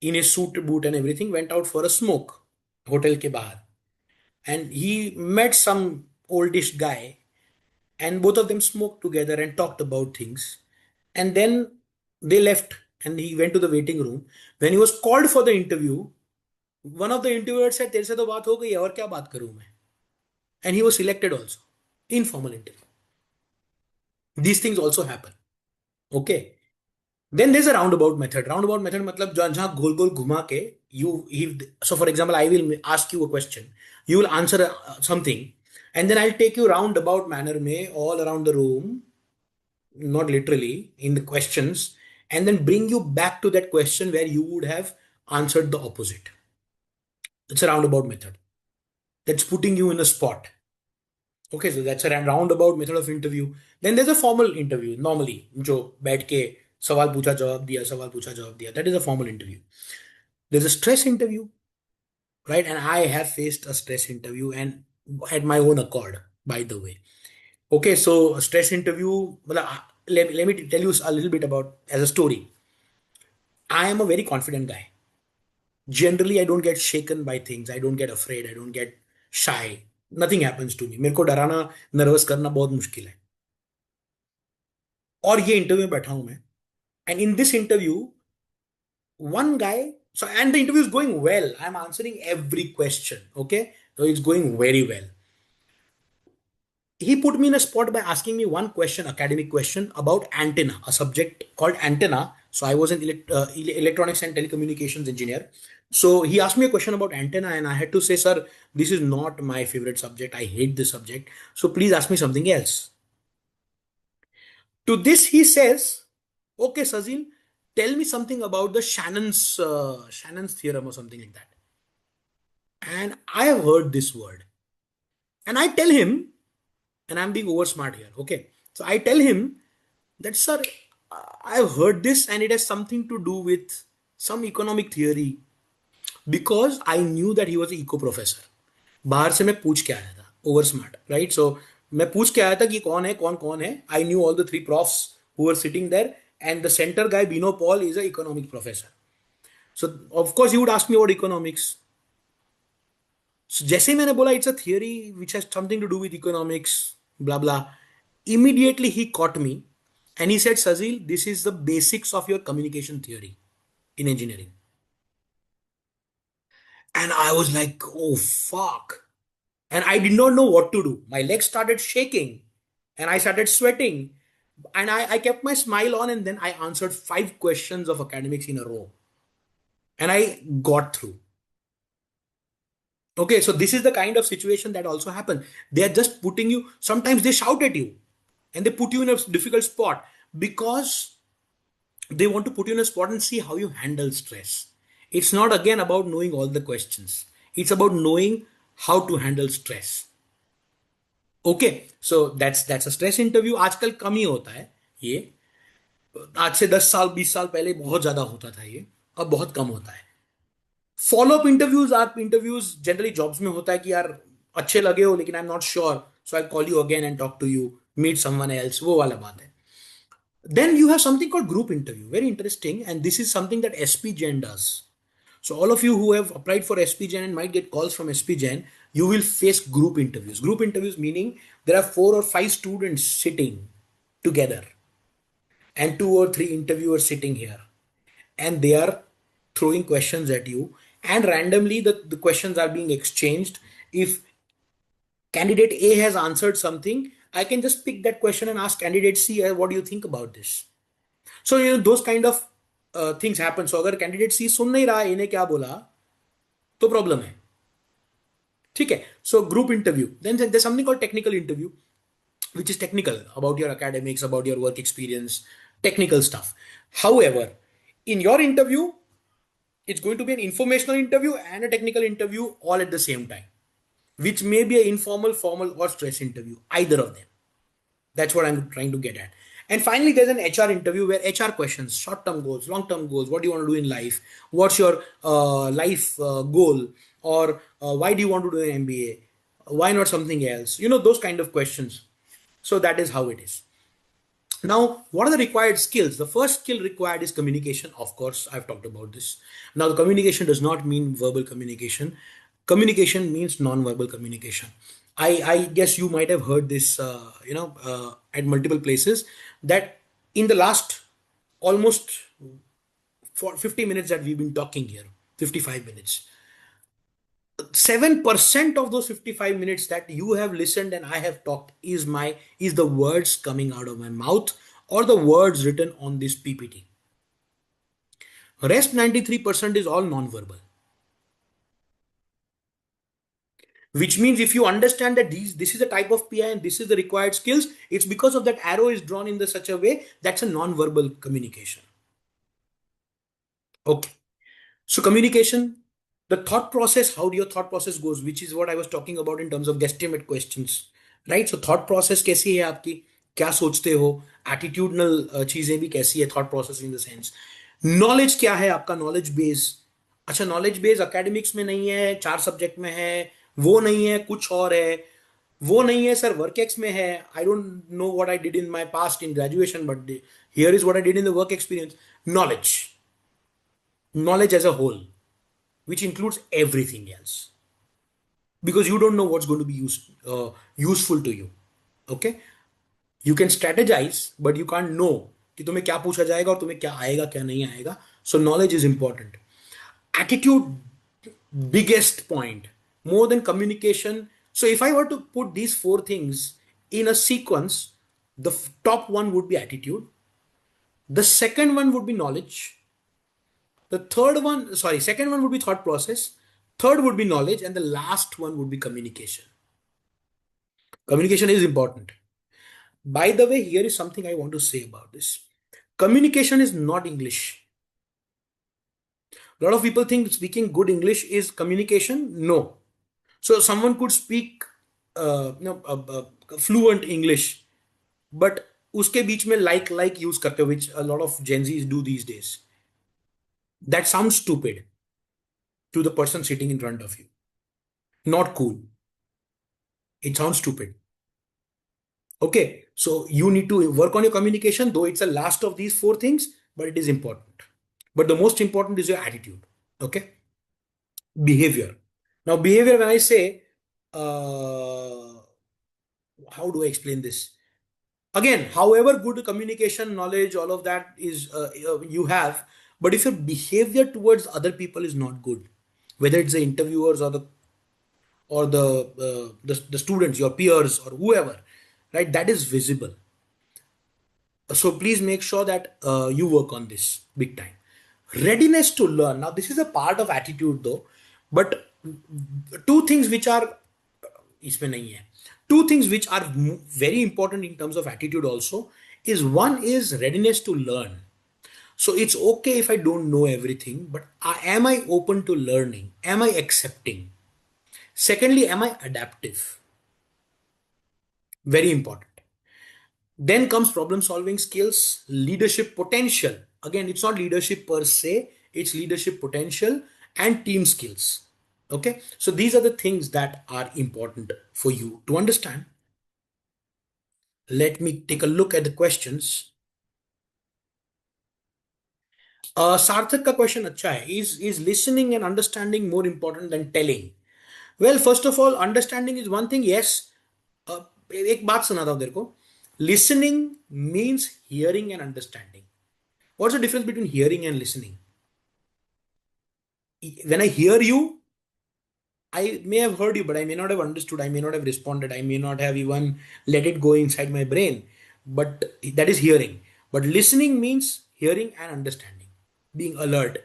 in a suit boot and everything went out for a smoke hotel के बाहर, and he met some oldish guy and both of them smoked together and talked about things, and then they left and he went to the waiting room. When he was called for the interview, one of the interviewers said, तेरे से तो बात हो गई है और क्या बात करूं मैं. And he was selected also. Informal interview. These things also happen. Okay. Then there's a roundabout method. Roundabout method मतलब जहाँ गोल गोल घुमा के so for example I will ask you a question, you will answer something, and then I'll take you roundabout manner में all around the room, not literally in the questions, and then bring you back to that question where you would have answered the opposite. It's a roundabout method. That's putting you in a spot. Okay, so that's a roundabout method of interview. Then there's a formal interview, normally, जो बैठ के सवाल पूछा जवाब दिया, सवाल पूछा जवाब दिया. That is a formal interview. There's a stress interview, right? And I have faced a stress interview and at my own accord, by the way. Okay, so a stress interview, let me tell you a little bit about as a story. I am a very confident guy. Generally, I don't get shaken by things. I don't get afraid. I don't get shy. Nothing happens to me. मेरे को डराना, nervous करना बहुत मुश्किल है. और ये interview में बैठा हूं मैं. And in this interview, one guy, so and the interview is going well. I'm answering every question. Okay, so it's going very well. He put me in a spot by asking me one question, academic question about antenna, a subject called antenna. So I was an electronics and telecommunications engineer. So he asked me a question about antenna, and I had to say, sir, this is not my favorite subject. I hate this subject. So please ask me something else. To this, he says, okay, Sazil, tell me something about the Shannon's theorem or something like that. And I have heard this word. And I tell him, and I'm being over smart here, okay? So I tell him that, sir, I've heard this and it has something to do with some economic theory, because I knew that he was an eco professor. बाहर से मैं पूछ के आया था, over smart, right? So मैं पूछ के आया था कि कौन है, कौन है. I knew all the 3 profs who were sitting there, and the center guy, Bino Paul, is an economic professor. So of course he would ask me about economics. So जैसे मैंने बोला, it's a theory which has something to do with economics, blah blah. Immediately he caught me and he said, Sazil, this is the basics of your communication theory in engineering. And I was like, oh fuck. And I did not know what to do. My legs started shaking and I started sweating. And I kept my smile on, and then I answered 5 questions of academics in a row. And I got through. Okay, so this is the kind of situation that also happens. They are just putting you, sometimes they shout at you and they put you in a difficult spot because they want to put you in a spot and see how you handle stress. It's not again about knowing all the questions. It's about knowing how to handle stress. Okay, so that's a stress interview. आजकल कम ही होता है ये. आज से 10 साल 20 साल पहले बहुत ज्यादा होता था ये, अब बहुत कम होता है. फॉलो अप इंटरव्यूज, आप इंटरव्यूज जनरली जॉब्स में होता है कि यार अच्छे लगे हो लेकिन I am not sure, so I call you again and talk to you, meet someone else, वो वाला बात है. Then you have something called group interview. Very interesting. And this is something that SP Gen does. So all of you who have applied for SP Gen and might get calls from SP Gen, You will face group interviews. Group interviews meaning there are 4 or 5 students sitting together and 2 or 3 interviewers sitting here, and they are throwing questions at you, and randomly the questions are being exchanged. If candidate A has answered something, I can just pick that question and ask candidate C, what do you think about this? So those kind of things happen. So अगर candidate C सुन नहीं रहा इन्हें क्या बोला तो problem है. ठीक है. So group interview, then there's something called technical interview, which is technical about your academics, about your work experience, technical stuff. However, in your interview, it's going to be an informational interview and a technical interview all at the same time, which may be an informal, formal, or stress interview, either of them. That's what I'm trying to get at. And finally, there's an HR interview where HR questions, short term goals, long term goals, what do you want to do in life? What's your life goal? Or why do you want to do an MBA? Why not something else? Those kind of questions. So that is how it is. Now, what are the required skills? The first skill required is communication. Of course, I've talked about this. Now, the communication does not mean verbal communication. Communication means non-verbal communication. I guess you might have heard this, at multiple places, that in the last almost for 50 minutes that we've been talking here, 55 minutes, 7% of those 55 minutes that you have listened and I have talked is the words coming out of my mouth or the words written on this PPT. Rest 93% is all non-verbal. Which means if you understand that this is the type of PI and this is the required skills, it's because of that arrow is drawn in such a way that's a non-verbal communication. Okay. So communication, the thought process, how your thought process goes, which is what I was talking about in terms of guesstimate questions, right? So thought process कैसी है आपकी, क्या सोचते हो, attitudinal चीजें भी कैसी है, thought process in the sense, knowledge क्या है आपका, knowledge base. अच्छा, knowledge base academics में नहीं है, 4 सब्जेक्ट में है, वो नहीं है, कुछ और है, वो नहीं है सर, वर्क एक्स में है. आई don't know what I did in my past in graduation, but here is what I did in the work experience. Knowledge as a whole, which includes everything else, because you don't know what's going to be useful to you. Okay, you can strategize, but you can't know कि तुम्हें क्या पूछा जाएगा और तुम्हें क्या आएगा क्या नहीं आएगा. So knowledge is important. Attitude, biggest point, more than communication. So if I were to put these 4 things in a sequence, the top one would be attitude, the second one would be knowledge, the second one would be thought process, third would be knowledge, and the last one would be communication. Communication is important. By the way, here is something I want to say about this. Communication is not English. A lot of people think speaking good English is communication. No. So someone could speak fluent English, but उसके बीच में like use करते हो, which a lot of Gen Zs do these days. That sounds stupid to the person sitting in front of you. Not cool. It sounds stupid. Okay, so you need to work on your communication, though it's the last of these 4 things, but it is important. But the most important is your attitude. Okay, behavior. Now, behavior, when I say, how do I explain this? Again, however good communication, knowledge, all of that is you have, but if your behavior towards other people is not good, whether it's the interviewers or the students, your peers or whoever, right, that is visible. So please make sure that you work on this big time. Readiness to learn. Now, this is a part of attitude though, but 2 things which are इसमें नहीं है. 2 things which are very important in terms of attitude also is, one is readiness to learn. So it's okay if I don't know everything, but am I open to learning? Am I accepting? Secondly, am I adaptive? Very important. Then comes problem solving skills, leadership potential. Again, it's not leadership per se, it's leadership potential and team skills. Okay, so these are the things that are important for you to understand. Let me take a look at the questions. सार्थक का question अच्छा है. Is listening and understanding more important than telling? Well, first of all, understanding is one thing. Yes. एक बात सुनाता हूँ तेरे को. Listening means hearing and understanding. What's the difference between hearing and listening? When I hear you, I may have heard you, but I may not have understood. I may not have responded. I may not have even let it go inside my brain. But that is hearing. But listening means hearing and understanding, being alert,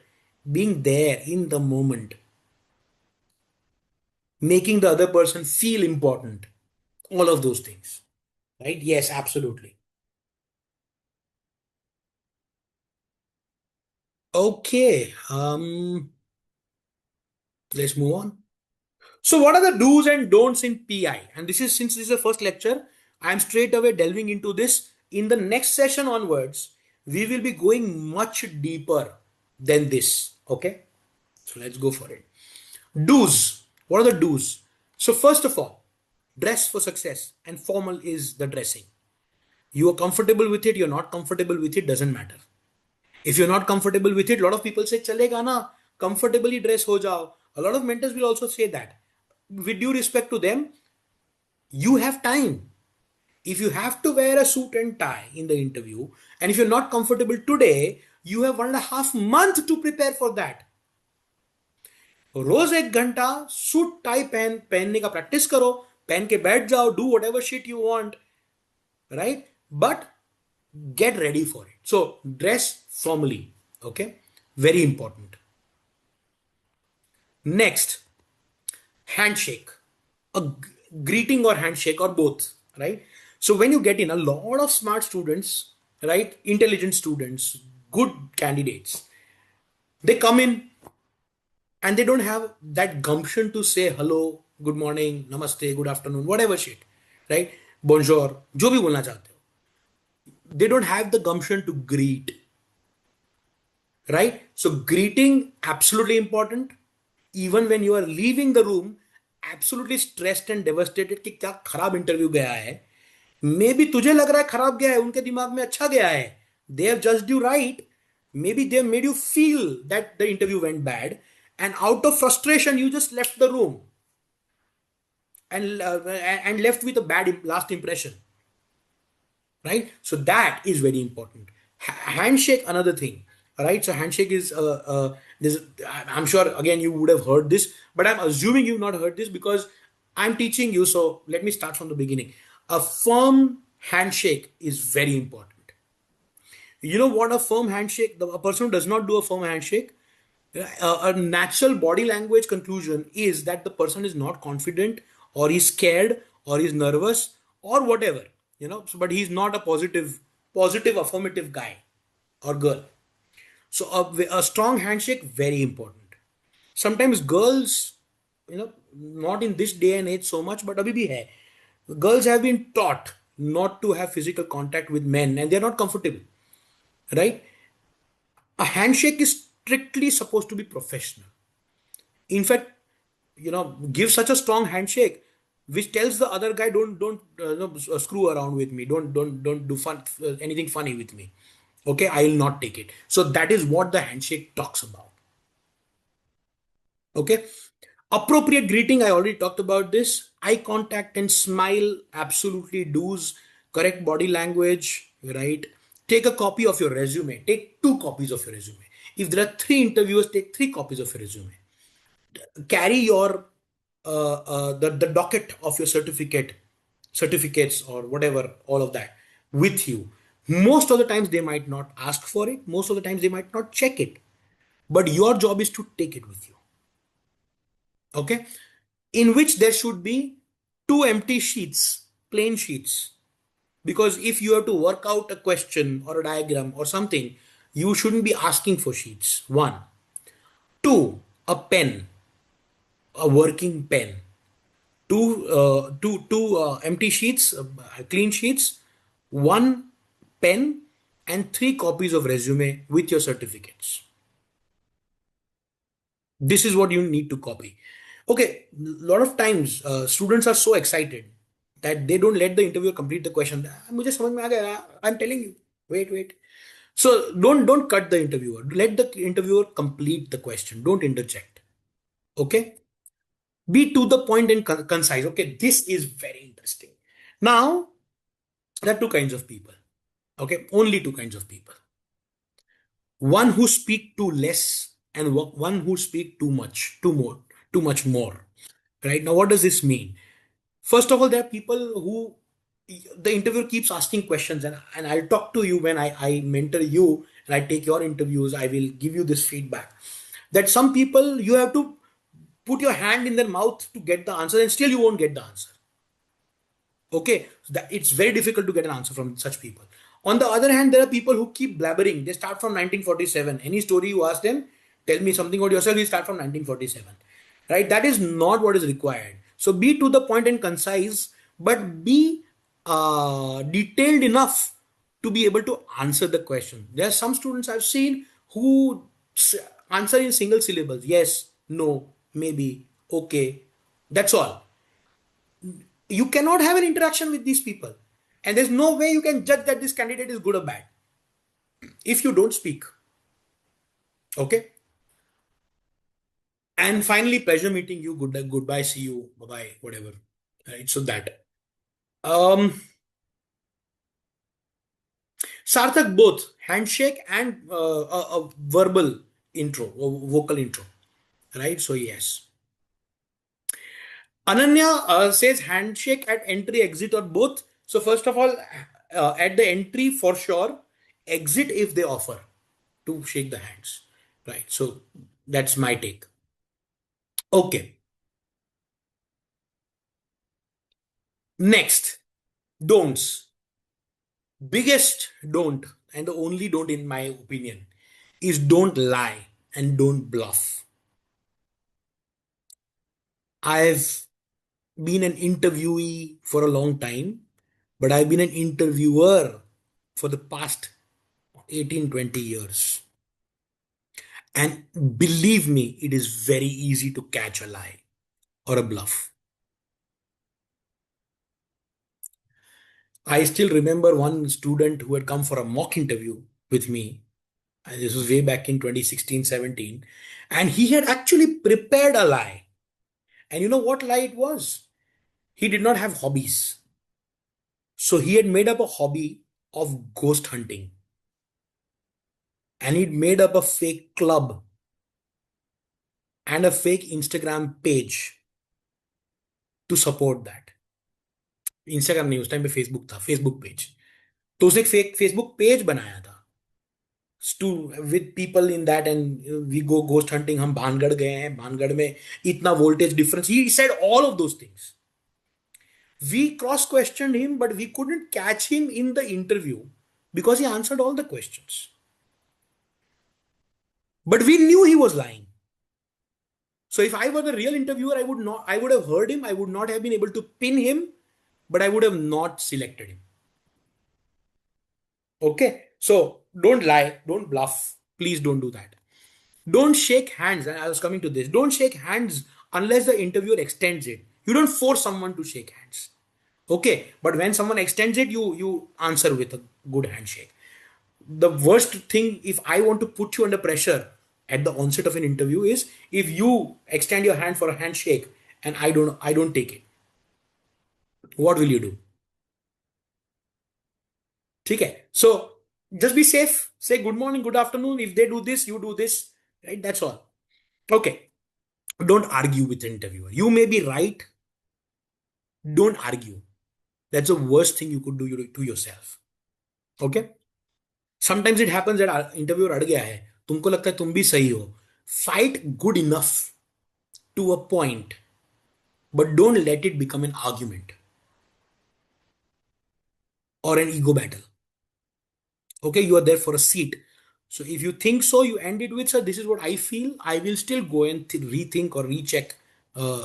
being there in the moment, making the other person feel important. All of those things. Right? Yes, absolutely. Okay. Let's move on. So, what are the do's and don'ts in PI? And this is, since this is the first lecture, I'm straight away delving into this. In the next session onwards, we will be going much deeper than this. Okay, so let's go for it. Do's. What are the do's? So, first of all, dress for success, and formal is the dressing. You are comfortable with it, you're not comfortable with it, doesn't matter. If you're not comfortable with it, a lot of people say, chalega na, comfortably dress ho jao. A lot of mentors will also say that. With due respect to them, you have time. If you have to wear a suit and tie in the interview, and if you're not comfortable today, you have 1.5 months to prepare for that. रोज 1 घंटा suit tie पहनने का practice करो, पहन के बैठ जाओ, do what ever shit you want, right, but get ready for it. So dress formally. Okay, very important. Next, handshake, a greeting or handshake or both, right? So when you get in, a lot of smart students, right, intelligent students, good candidates, they come in and they don't have that gumption to say hello, good morning, namaste, good afternoon, whatever shit, right? Bonjour, jo bhi bolna chahte ho. They don't have the gumption to greet, right? So greeting absolutely important. Even when you are leaving the room, absolutely stressed and devastated कि क्या खराब interview गया है, may be तुझे लग रहा है खराब गया है, उनके दिमाग में अच्छा गया है, they have judged you right, may be they made you feel that the interview went bad, and out of frustration you just left the room and left with a bad last impression, right? So that is very important. Handshake, another thing, right? So handshake is this. I'm sure again you would have heard this, but I'm assuming you've not heard this because I'm teaching you. So let me start from the beginning. A firm handshake is very important. You know what a firm handshake? A person who does not do a firm handshake, a natural body language conclusion is that the person is not confident, or he's scared, or he's nervous, or whatever, but he's not a positive affirmative guy or girl. So a strong handshake, very important. Sometimes girls, not in this day and age so much, but abhi bhi hai, girls have been taught not to have physical contact with men and they're not comfortable, right? A handshake is strictly supposed to be professional. In fact, give such a strong handshake which tells the other guy, don't screw around with me, don't do anything funny with me. Okay, I will not take it. So that is what the handshake talks about. Okay, appropriate greeting, I already talked about this. Eye contact and smile, absolutely do's. Correct body language, right? Take a copy of your resume, take 2 copies of your resume. If there are 3 interviewers, take 3 copies of your resume. Carry your the docket of your certificates or whatever, all of that with you. Most of the times they might not ask for it, most of the times they might not check it, but your job is to take it with you. Okay, in which there should be 2 empty sheets, plain sheets, because if you have to work out a question or a diagram or something, you shouldn't be asking for sheets. One. Two, a pen, a working pen. Two empty sheets, clean sheets, one pen, and 3 copies of resume with your certificates. This is what you need to copy. Okay, a lot of times students are so excited that they don't let the interviewer complete the question. मुझे समझ में आ गया. I'm telling you. Wait. So don't cut the interviewer. Let the interviewer complete the question. Don't interject. Okay. Be to the point and concise. Okay, this is very interesting. Now, there are two kinds of people. Okay, only two kinds of people. One who speak too less and one who speak too much, too much more. Right now, what does this mean? First of all, there are people who the interviewer keeps asking questions, and I'll talk to you when I mentor you and I take your interviews. I will give you this feedback that some people you have to put your hand in their mouth to get the answer, and still you won't get the answer. Okay, so that it's very difficult to get an answer from such people. On the other hand, there are people who keep blabbering. They start from 1947. Any story you ask them, tell me something about yourself, we start from 1947. Right? That is not what is required. So be to the point and concise, but be detailed enough to be able to answer the question. There are some students I've seen who answer in single syllables: yes, no, maybe, okay. That's all. You cannot have an interaction with these people, and there's no way you can judge that this candidate is good or bad if you don't speak. Okay. And finally, pleasure meeting you. Goodbye, see you, bye bye, whatever. Right, so that um Sarthak, both handshake and a verbal intro or vocal intro. Right, so yes. Ananya says handshake at entry, exit, or both. So first of all, at the entry for sure, exit if they offer to shake the hands. Right. So that's my take. Okay. Next, don'ts. Biggest don't, and the only don't in my opinion, is don't lie and don't bluff. I've been an interviewee for a long time, but I've been an interviewer for the past 18-20 years. And believe me, it is very easy to catch a lie or a bluff. I still remember one student who had come for a mock interview with me. And this was way back in 2016, 17. And he had actually prepared a lie. And you know what lie it was? He did not have hobbies. So he had made up a hobby of ghost hunting. And he'd made up a fake club and a fake Instagram page to support that. Instagram नहीं, उस time पे Facebook था, Facebook page. तो उसने एक fake Facebook page बनाया था to with people in that, and we go ghost hunting. हम भानगढ़ गए हैं, भानगढ़ में इतना voltage difference, he said all of those things. We cross questioned him, but we couldn't catch him in the interview because he answered all the questions. But we knew he was lying. So if I were the real interviewer, I would have heard him, I would not have been able to pin him, but I would have not selected him. Okay. So don't lie, don't bluff. Please don't do that. Don't shake hands. And I was coming to this. Don't shake hands unless the interviewer extends it. You don't force someone to shake hands. Okay. But when someone extends it, you answer with a good handshake. The worst thing, if I want to put you under pressure at the onset of an interview, is if you extend your hand for a handshake and I don't take it. What will you do? Okay. So just be safe. Say good morning, good afternoon. If they do this, you do this. Right? That's all. Okay. Don't argue with the interviewer. You may be right. Don't argue. That's the worst thing you could do to yourself. Okay. Sometimes it happens that interviewer अड़ गया है, तुमको लगता है तुम भी सही हो. Fight good enough to a point, but don't let it become an argument or an ego battle. Okay, you are there for a seat. So if you think so, you end it with, sir, this is what I feel. I will still go and rethink or recheck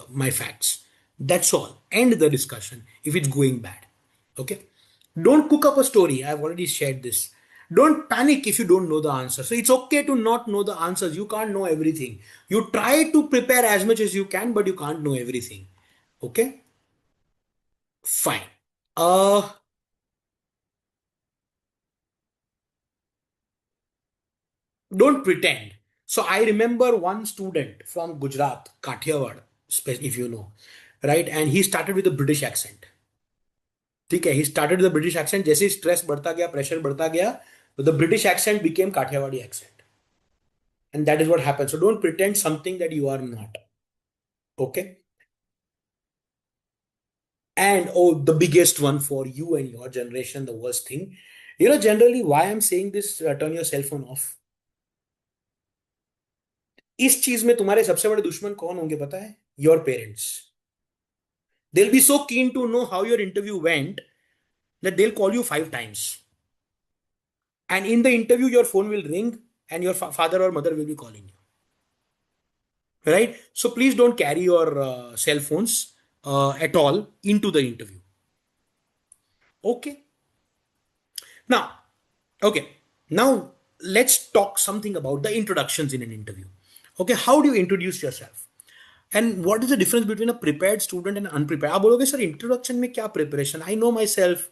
my facts. That's all. End the discussion if it's going bad. Okay. Don't cook up a story. I've already shared this. Don't panic if you don't know the answer. So it's okay to not know the answers. You can't know everything. You try to prepare as much as you can, but you can't know everything. Okay. Fine. Uh, don't pretend. So I remember one student from Gujarat, Kathiawad. if you know, right? And he started with a British accent. ठीक है, he started with a British accent. जैसे stress बढ़ता गया, pressure बढ़ता गया, तो the British accent became Kathiawadi accent, and that is what happens. So don't pretend something that you are not. Okay. And oh, the biggest one for you and your generation, the worst thing. Generally, why I'm saying this, turn your cell phone off. इस चीज में तुम्हारे सबसे बड़े दुश्मन कौन होंगे पता है? Your parents. They'll be so keen to know how your interview went that they'll call you 5 times. And in the interview, your phone will ring and your father or mother will be calling you. Right? So please don't carry your cell phones at all into the interview. Okay. Now, okay. Now, let's talk something about the introductions in an interview. Okay. How do you introduce yourself? And what is the difference between a prepared student and unprepared? आप बोलोगे sir introduction में क्या preparation? I know myself.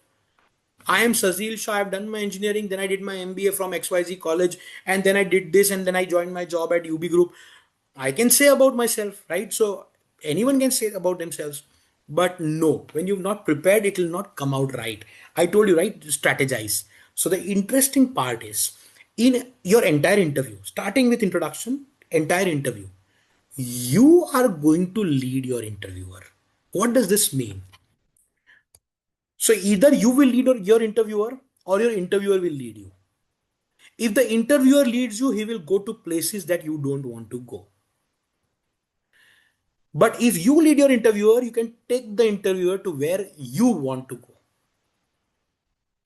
I am Sazil Shah. I've done my engineering, then I did my MBA from XYZ college, and then I did this, and then I joined my job at UB Group. I can say about myself, right? So anyone can say about themselves. But no, when you're not prepared, it will not come out right. I told you, right? Strategize. So the interesting part is in your entire interview, starting with introduction, entire interview, you are going to lead your interviewer. What does this mean? So either you will lead your interviewer or your interviewer will lead you. If the interviewer leads you, he will go to places that you don't want to go. But if you lead your interviewer, you can take the interviewer to where you want to go.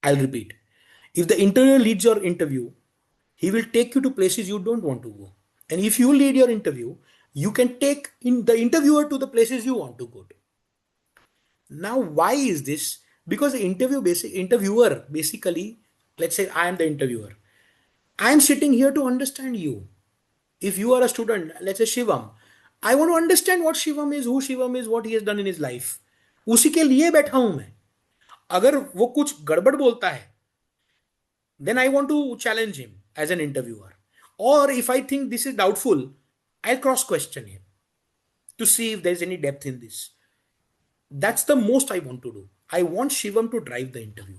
I'll repeat. If the interviewer leads your interview, he will take you to places you don't want to go. And if you lead your interview, you can take in the interviewer to the places you want to go to. Now, why is this? Because the interviewer basically, let's say I am the interviewer. I am sitting here to understand you. If you are a student, let's say Shivam, I want to understand what Shivam is, who Shivam is, what he has done in his life. उसी के लिए बैठा हूं मैं. अगर वो कुछ गड़बड़ बोलता है, then I want to challenge him as an interviewer. Or if I think this is doubtful, I'll cross question him to see if there's any depth in this. That's the most I want to do. I want Shivam to drive the interview.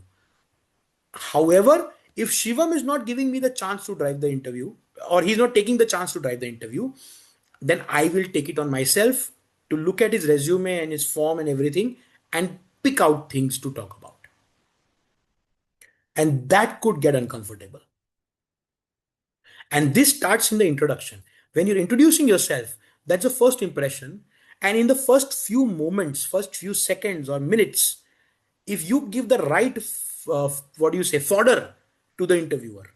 However, if Shivam is not giving me the chance to drive the interview, or he's not taking the chance to drive the interview, then I will take it on myself to look at his resume and his form and everything and pick out things to talk about. And that could get uncomfortable. And this starts in the introduction. When you're introducing yourself, that's the first impression. And in the first few moments, first few seconds or minutes, if you give the right, what do you say, fodder to the interviewer,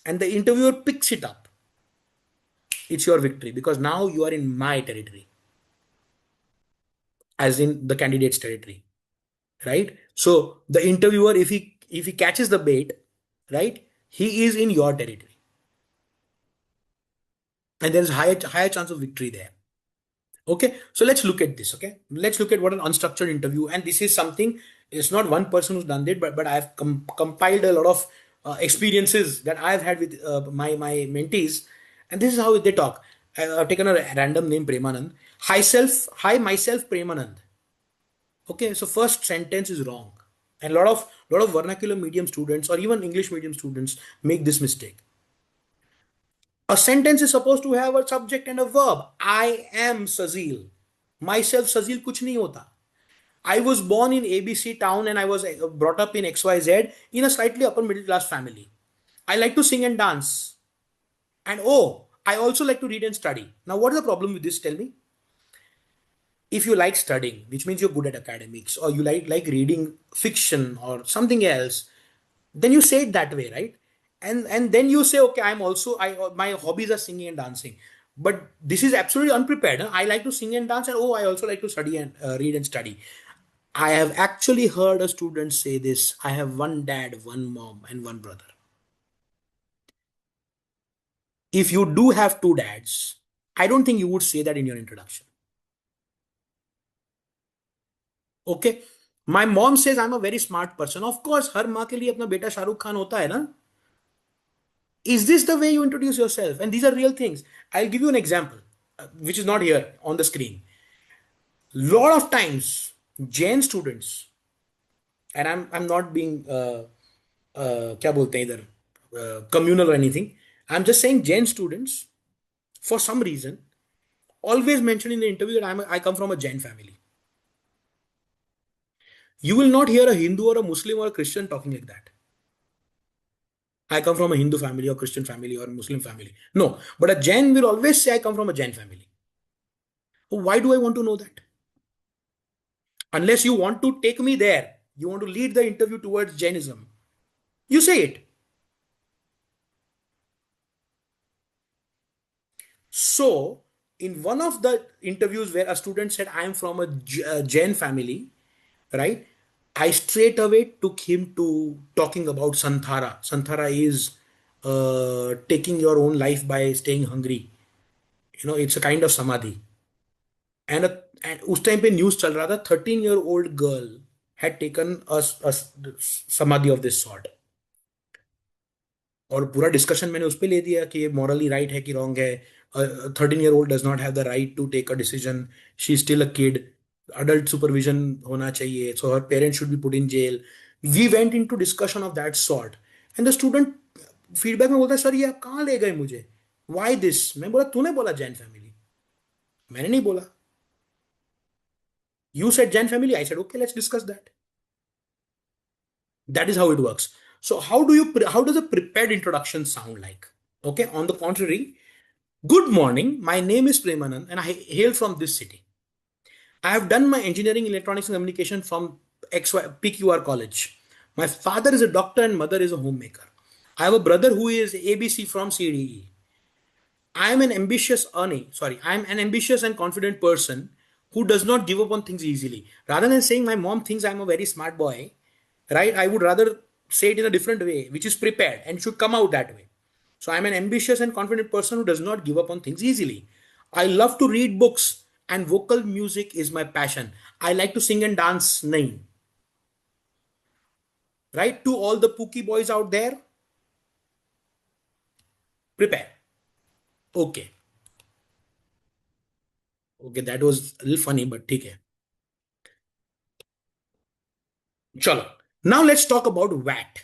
and the interviewer picks it up, it's your victory because now you are in my territory, as in the candidate's territory, right? So the interviewer, if he catches the bait, right, he is in your territory, and there is higher chance of victory there. Okay, so let's look at this. Okay, let's look at what an unstructured interview, and this is something. It's not one person who's done it, but I've compiled a lot of experiences that I've had with my mentees, and this is how they talk. I've taken a random name, Premanand. Hi myself, Premanand. Okay, so first sentence is wrong, and a lot of vernacular medium students or even English medium students make this mistake. A sentence is supposed to have a subject and a verb. I am Sazil. Myself, Sazil, kuch nahi hota. I was born in ABC town and I was brought up in XYZ in a slightly upper middle class family. I like to sing and dance. And oh, I also like to read and study. Now, what is the problem with this? Tell me. If you like studying, which means you're good at academics, or you like reading fiction or something else, then you say it that way, right? And then you say, okay, I my hobbies are singing and dancing. But this is absolutely unprepared. Huh? I like to sing and dance, and oh, I also like to study and read and study. I have actually heard a student say this. I have one dad, one mom, and one brother. If you do have two dads, I don't think you would say that in your introduction. Okay. My mom says I'm a very smart person. Of course, हर माँ के लिए अपना बेटा शाहरुख खान होता है ना. Is this the way you introduce yourself? And these are real things. I'll give you an example, which is not here on the screen. lot of times Jain students, and I'm not being क्या बोलते हैं इधर communal or anything. I'm just saying Jain students, for some reason, always mention in the interview that I come from a Jain family. You will not hear a Hindu or a Muslim or a Christian talking like that. I come from a Hindu family or Christian family or Muslim family. No, but a Jain will always say I come from a Jain family. Why do I want to know that? Unless you want to take me there, you want to lead the interview towards Jainism. You say it. So, in one of the interviews where a student said, I am from a Jain family, right? I straight away took him to talking about Santhara. Santhara is taking your own life by staying hungry. You know, it's a kind of samadhi. And उस time पे news चल रहा था 13-year-old girl had taken a samadhi of this sort. और पूरा discussion मैंने उस पर ले दिया कि ये मॉरली राइट है कि रॉन्ग है. 13-year-old does not have the right to take a decision. She still a kid. Adult supervision होना चाहिए. So her parents should be put in jail. We went into discussion of that sort. And the student feedback में बोलता है, sir ये आप कहाँ ले गए मुझे, वाई दिस. मैं बोला तूने बोला जैन फैमिली, मैंने नहीं बोला. You said Jain family, I said okay let's discuss that. That is how it works. So how does a prepared introduction sound like? Okay, on the contrary, good morning, my name is Premanand and I hail from this city. I have done my engineering electronics and communication from PQR college. My father is a doctor and mother is a homemaker. I have a brother who is ABC from CDE. I am an ambitious and confident person who does not give up on things easily. Rather than saying my mom thinks I'm a very smart boy, right? I would rather say it in a different way, which is prepared and should come out that way. So I'm an ambitious and confident person who does not give up on things easily. I love to read books and vocal music is my passion. I like to sing and dance. Nahin. Right? To all the Pookie boys out there, prepare. Okay. Okay, that was a little funny, but ठीक है. चलो. Now let's talk about WAT.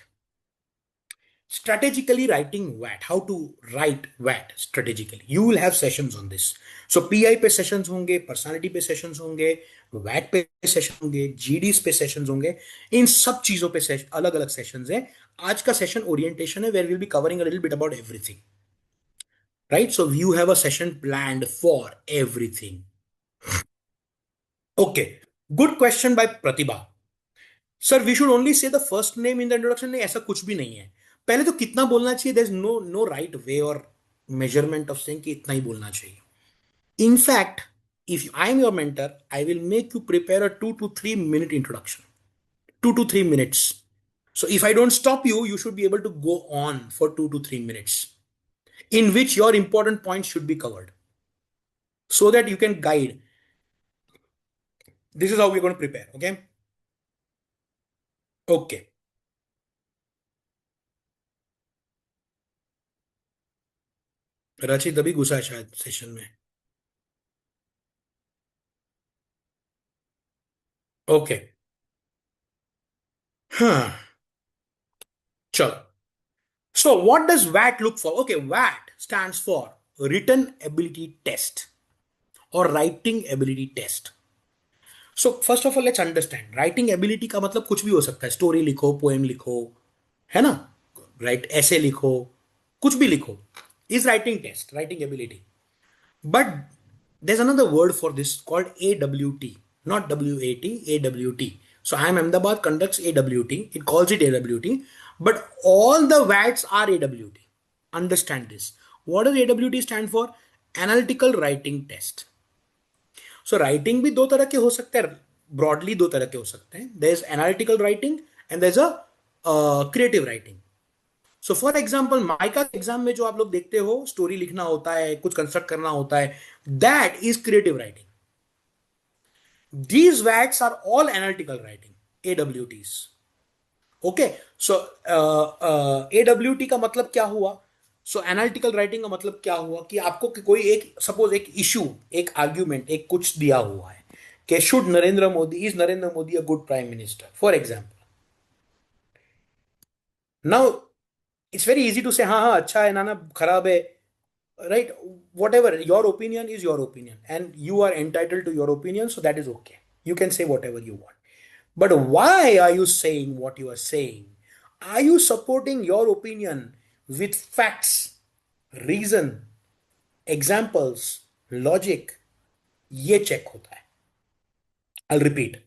Strategically writing WAT. How to write WAT strategically. You will have sessions on this. So PI पे sessions होंगे, personality पे sessions होंगे, WAT पे sessions होंगे, GDs पे sessions होंगे. इन सब चीजों पे अलग अलग sessions हैं. आज का session orientation है where we'll be covering a little bit about everything. Right? So you have a session planned for everything. Okay. Good question by Pratibha. Sir we should only say the first name in the introduction. नहीं, ऐसा कुछ भी नहीं है. पहले तो कितना बोलना चाहिए, there is no right way और मेजरमेंट ऑफ सेइंग कि इतना ही बोलना चाहिए. In fact if I am your mentor I will make you prepare a 2 to 3 minute introduction. 2 to 3 minutes. So if I don't stop you, you should be able to go on for 2 to 3 minutes in which your important points should be covered so that you can guide. This is how we're going to prepare. Okay. Okay. रचित अभी घुसा है शायद session में. Okay. हाँ. चलो. So what does WAT look for? Okay, WAT stands for Written Ability Test or Writing Ability Test. So first of all, let's understand. Writing ability का मतलब कुछ भी हो सकता है. स्टोरी लिखो, पोएम लिखो, है ना, राइट, ऐसे लिखो, कुछ भी लिखो is writing test, writing ability. But there's another word for this called AWT, not WAT, AWT. So IIM Ahmedabad conducts AWT. It calls it AWT, but all the WATs are AWT. Understand this. What does AWT stand for? Analytical Writing Test. So writing भी दो तरह के हो सकते हैं. Broadly दो तरह के हो सकते हैं. There is analytical writing and there's a creative writing. So for example mica exam में जो आप लोग देखते हो, स्टोरी लिखना होता है, कुछ कंस्ट्रक्ट करना होता है, that is creative writing. These WATs are all analytical writing, एडब्ल्यूटीज. ओके. सो एडब्ल्यूटी का मतलब क्या हुआ? सो एनालिटिकल राइटिंग का मतलब क्या हुआ कि आपको कोई एक सपोज एक इशू, एक आर्ग्यूमेंट, एक कुछ दिया हुआ है कि should Narendra Modi, is Narendra Modi a good prime minister, for example. Now it's very easy to say हाँ हाँ अच्छा है ना ना खराब है, right? Whatever, your opinion is your opinion and you are entitled to your opinion, so that is okay. You can say whatever you want. But why are you saying what you are saying? Are you supporting your opinion with facts, reason, examples, logic? ये check होता है. I'll repeat.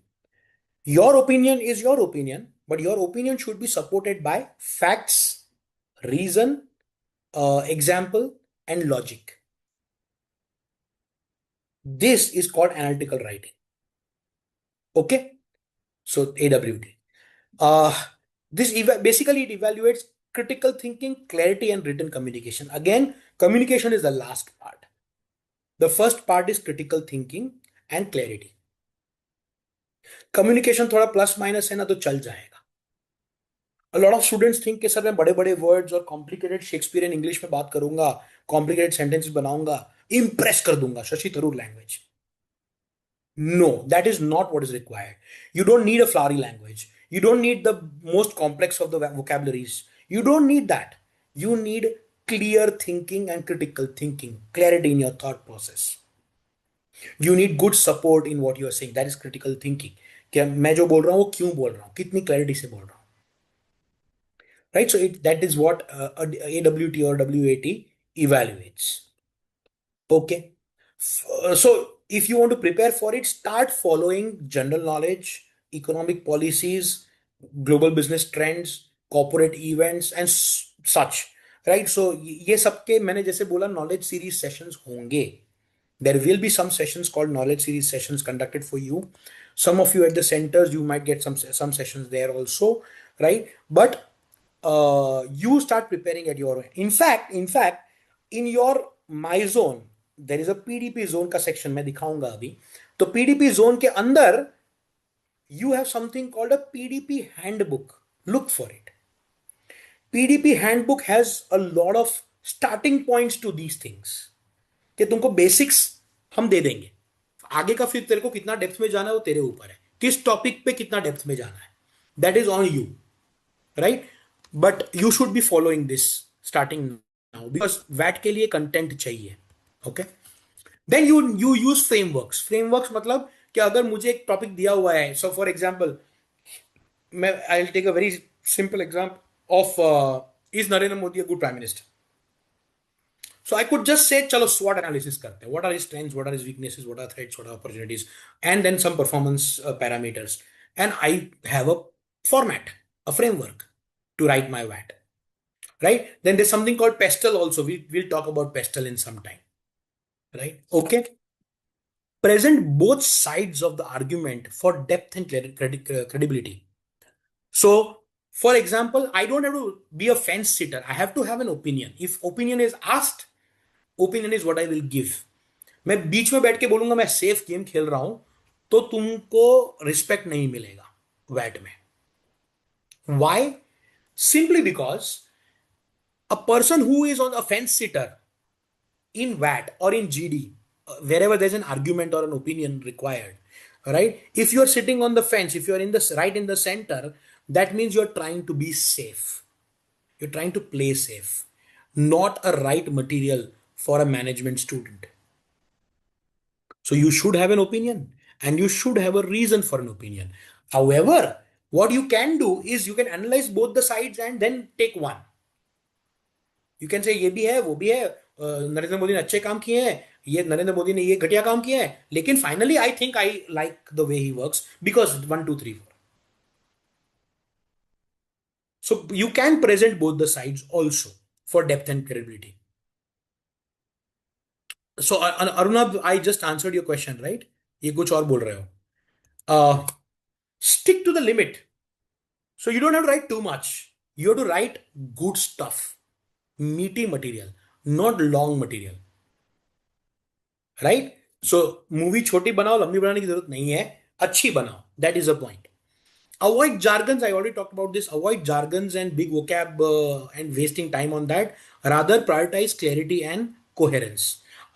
Your opinion is your opinion, but your opinion should be supported by facts, reason, example, and logic. This is called analytical writing. Okay? So AWT. Uh, basically it evaluates critical thinking, clarity, and written communication. Again, communication is the last part. The first part is critical thinking and clarity. Communication थोड़ा plus minus है ना तो चल जाएगा. A lot of students think कि sir मैं बड़े बड़े वर्ड्स और कॉम्प्लिकेटेड शेक्सपियरियन इंग्लिश में बात करूंगा, कॉम्प्लिकेटेड सेंटेंसेस बनाऊंगा, इंप्रेस कर दूंगा, Shashi Tharoor language. No, that is not what is required. You don't need a flowery language. You don't need the most complex of the vocabularies. You don't need that. You need clear thinking and critical thinking, clarity in your thought process. You need good support in what you are saying. That is critical thinking. कि मैं जो बोल रहा हूँ वो क्यों बोल रहा हूँ, कितनी क्लैरिटी से बोल रहा हूँ, right? So that is what AWT or WAT evaluates. Okay. So if you want to prepare for it, start following general knowledge, economic policies, global business trends, corporate events, and such. Right? So ये सबके मैंने जैसे बोला knowledge series sessions होंगे. There will be some sessions called knowledge series sessions conducted for you. Some of you at the centers, you might get some sessions there also, right? But you start preparing at your own. In fact, in your my zone, there is a PDP zone का section मैं दिखाऊंगा अभी. तो PDP zone के अंदर you have something called a PDP handbook. Look for it. PDP handbook has a lot of starting points to these things. कि तुमको basics हम दे देंगे, आगे का फिर तेरे को कितना डेप्थ में जाना है वो तेरे ऊपर है, किस टॉपिक पे कितना डेप्थ में जाना है, that is on you, right? But you should be following this starting now because वैट के लिए कंटेंट चाहिए. Okay, then you use frameworks. Frameworks मतलब कि अगर मुझे एक टॉपिक दिया हुआ है, सो फॉर एग्जाम्पल मैं I will take a very simple example of is Narendra Modi a good prime minister. So I could just say, chalo SWOT analysis karte hain. What are his strengths? What are his weaknesses? What are threats? What are opportunities? And then some performance parameters. And I have a format, a framework to write my WAT. Right? Then there's something called PESTLE also. We'll talk about PESTLE in some time. Right? Okay. Present both sides of the argument for depth and credibility. So, for example, I don't have to be a fence sitter. I have to have an opinion. If opinion is asked, opinion is what I will give. मैं बीच में बैठ के बोलूंगा मैं safe game खेल रहा हूं तो तुमको रिस्पेक्ट नहीं मिलेगा वैट में. Why? Simply because a person who is on a fence sitter in VAT or in GD, wherever there's an argument or an opinion required, right? If you're sitting on the fence, if you're in the right in the center, that means you're trying to be safe. You're trying to play safe, not a right material for a management student. So you should have an opinion and you should have a reason for an opinion. However, what you can do is you can analyze both the sides and then take one. You can say ये भी है वो भी है, नरेंद्र मोदी ने अच्छे काम किए हैं, ये नरेंद्र मोदी ने ये घटिया काम किया है, लेकिन finally I think I like the way he works because 1 2 3 4. So you can present both the sides also for depth and credibility. So Arunab, I just answered your question, right? ये कुछ और बोल रहे हो. Stick to the limit. So you don't have to write too much. You have to write good stuff, meaty material, not long material. Right? So movie छोटी बनाओ, लंबी बनाने की जरूरत नहीं है, अच्छी बनाओ. That is the point. Avoid jargons. I already talked about this. Avoid jargons and big vocab and wasting time on that. Rather prioritize clarity and coherence.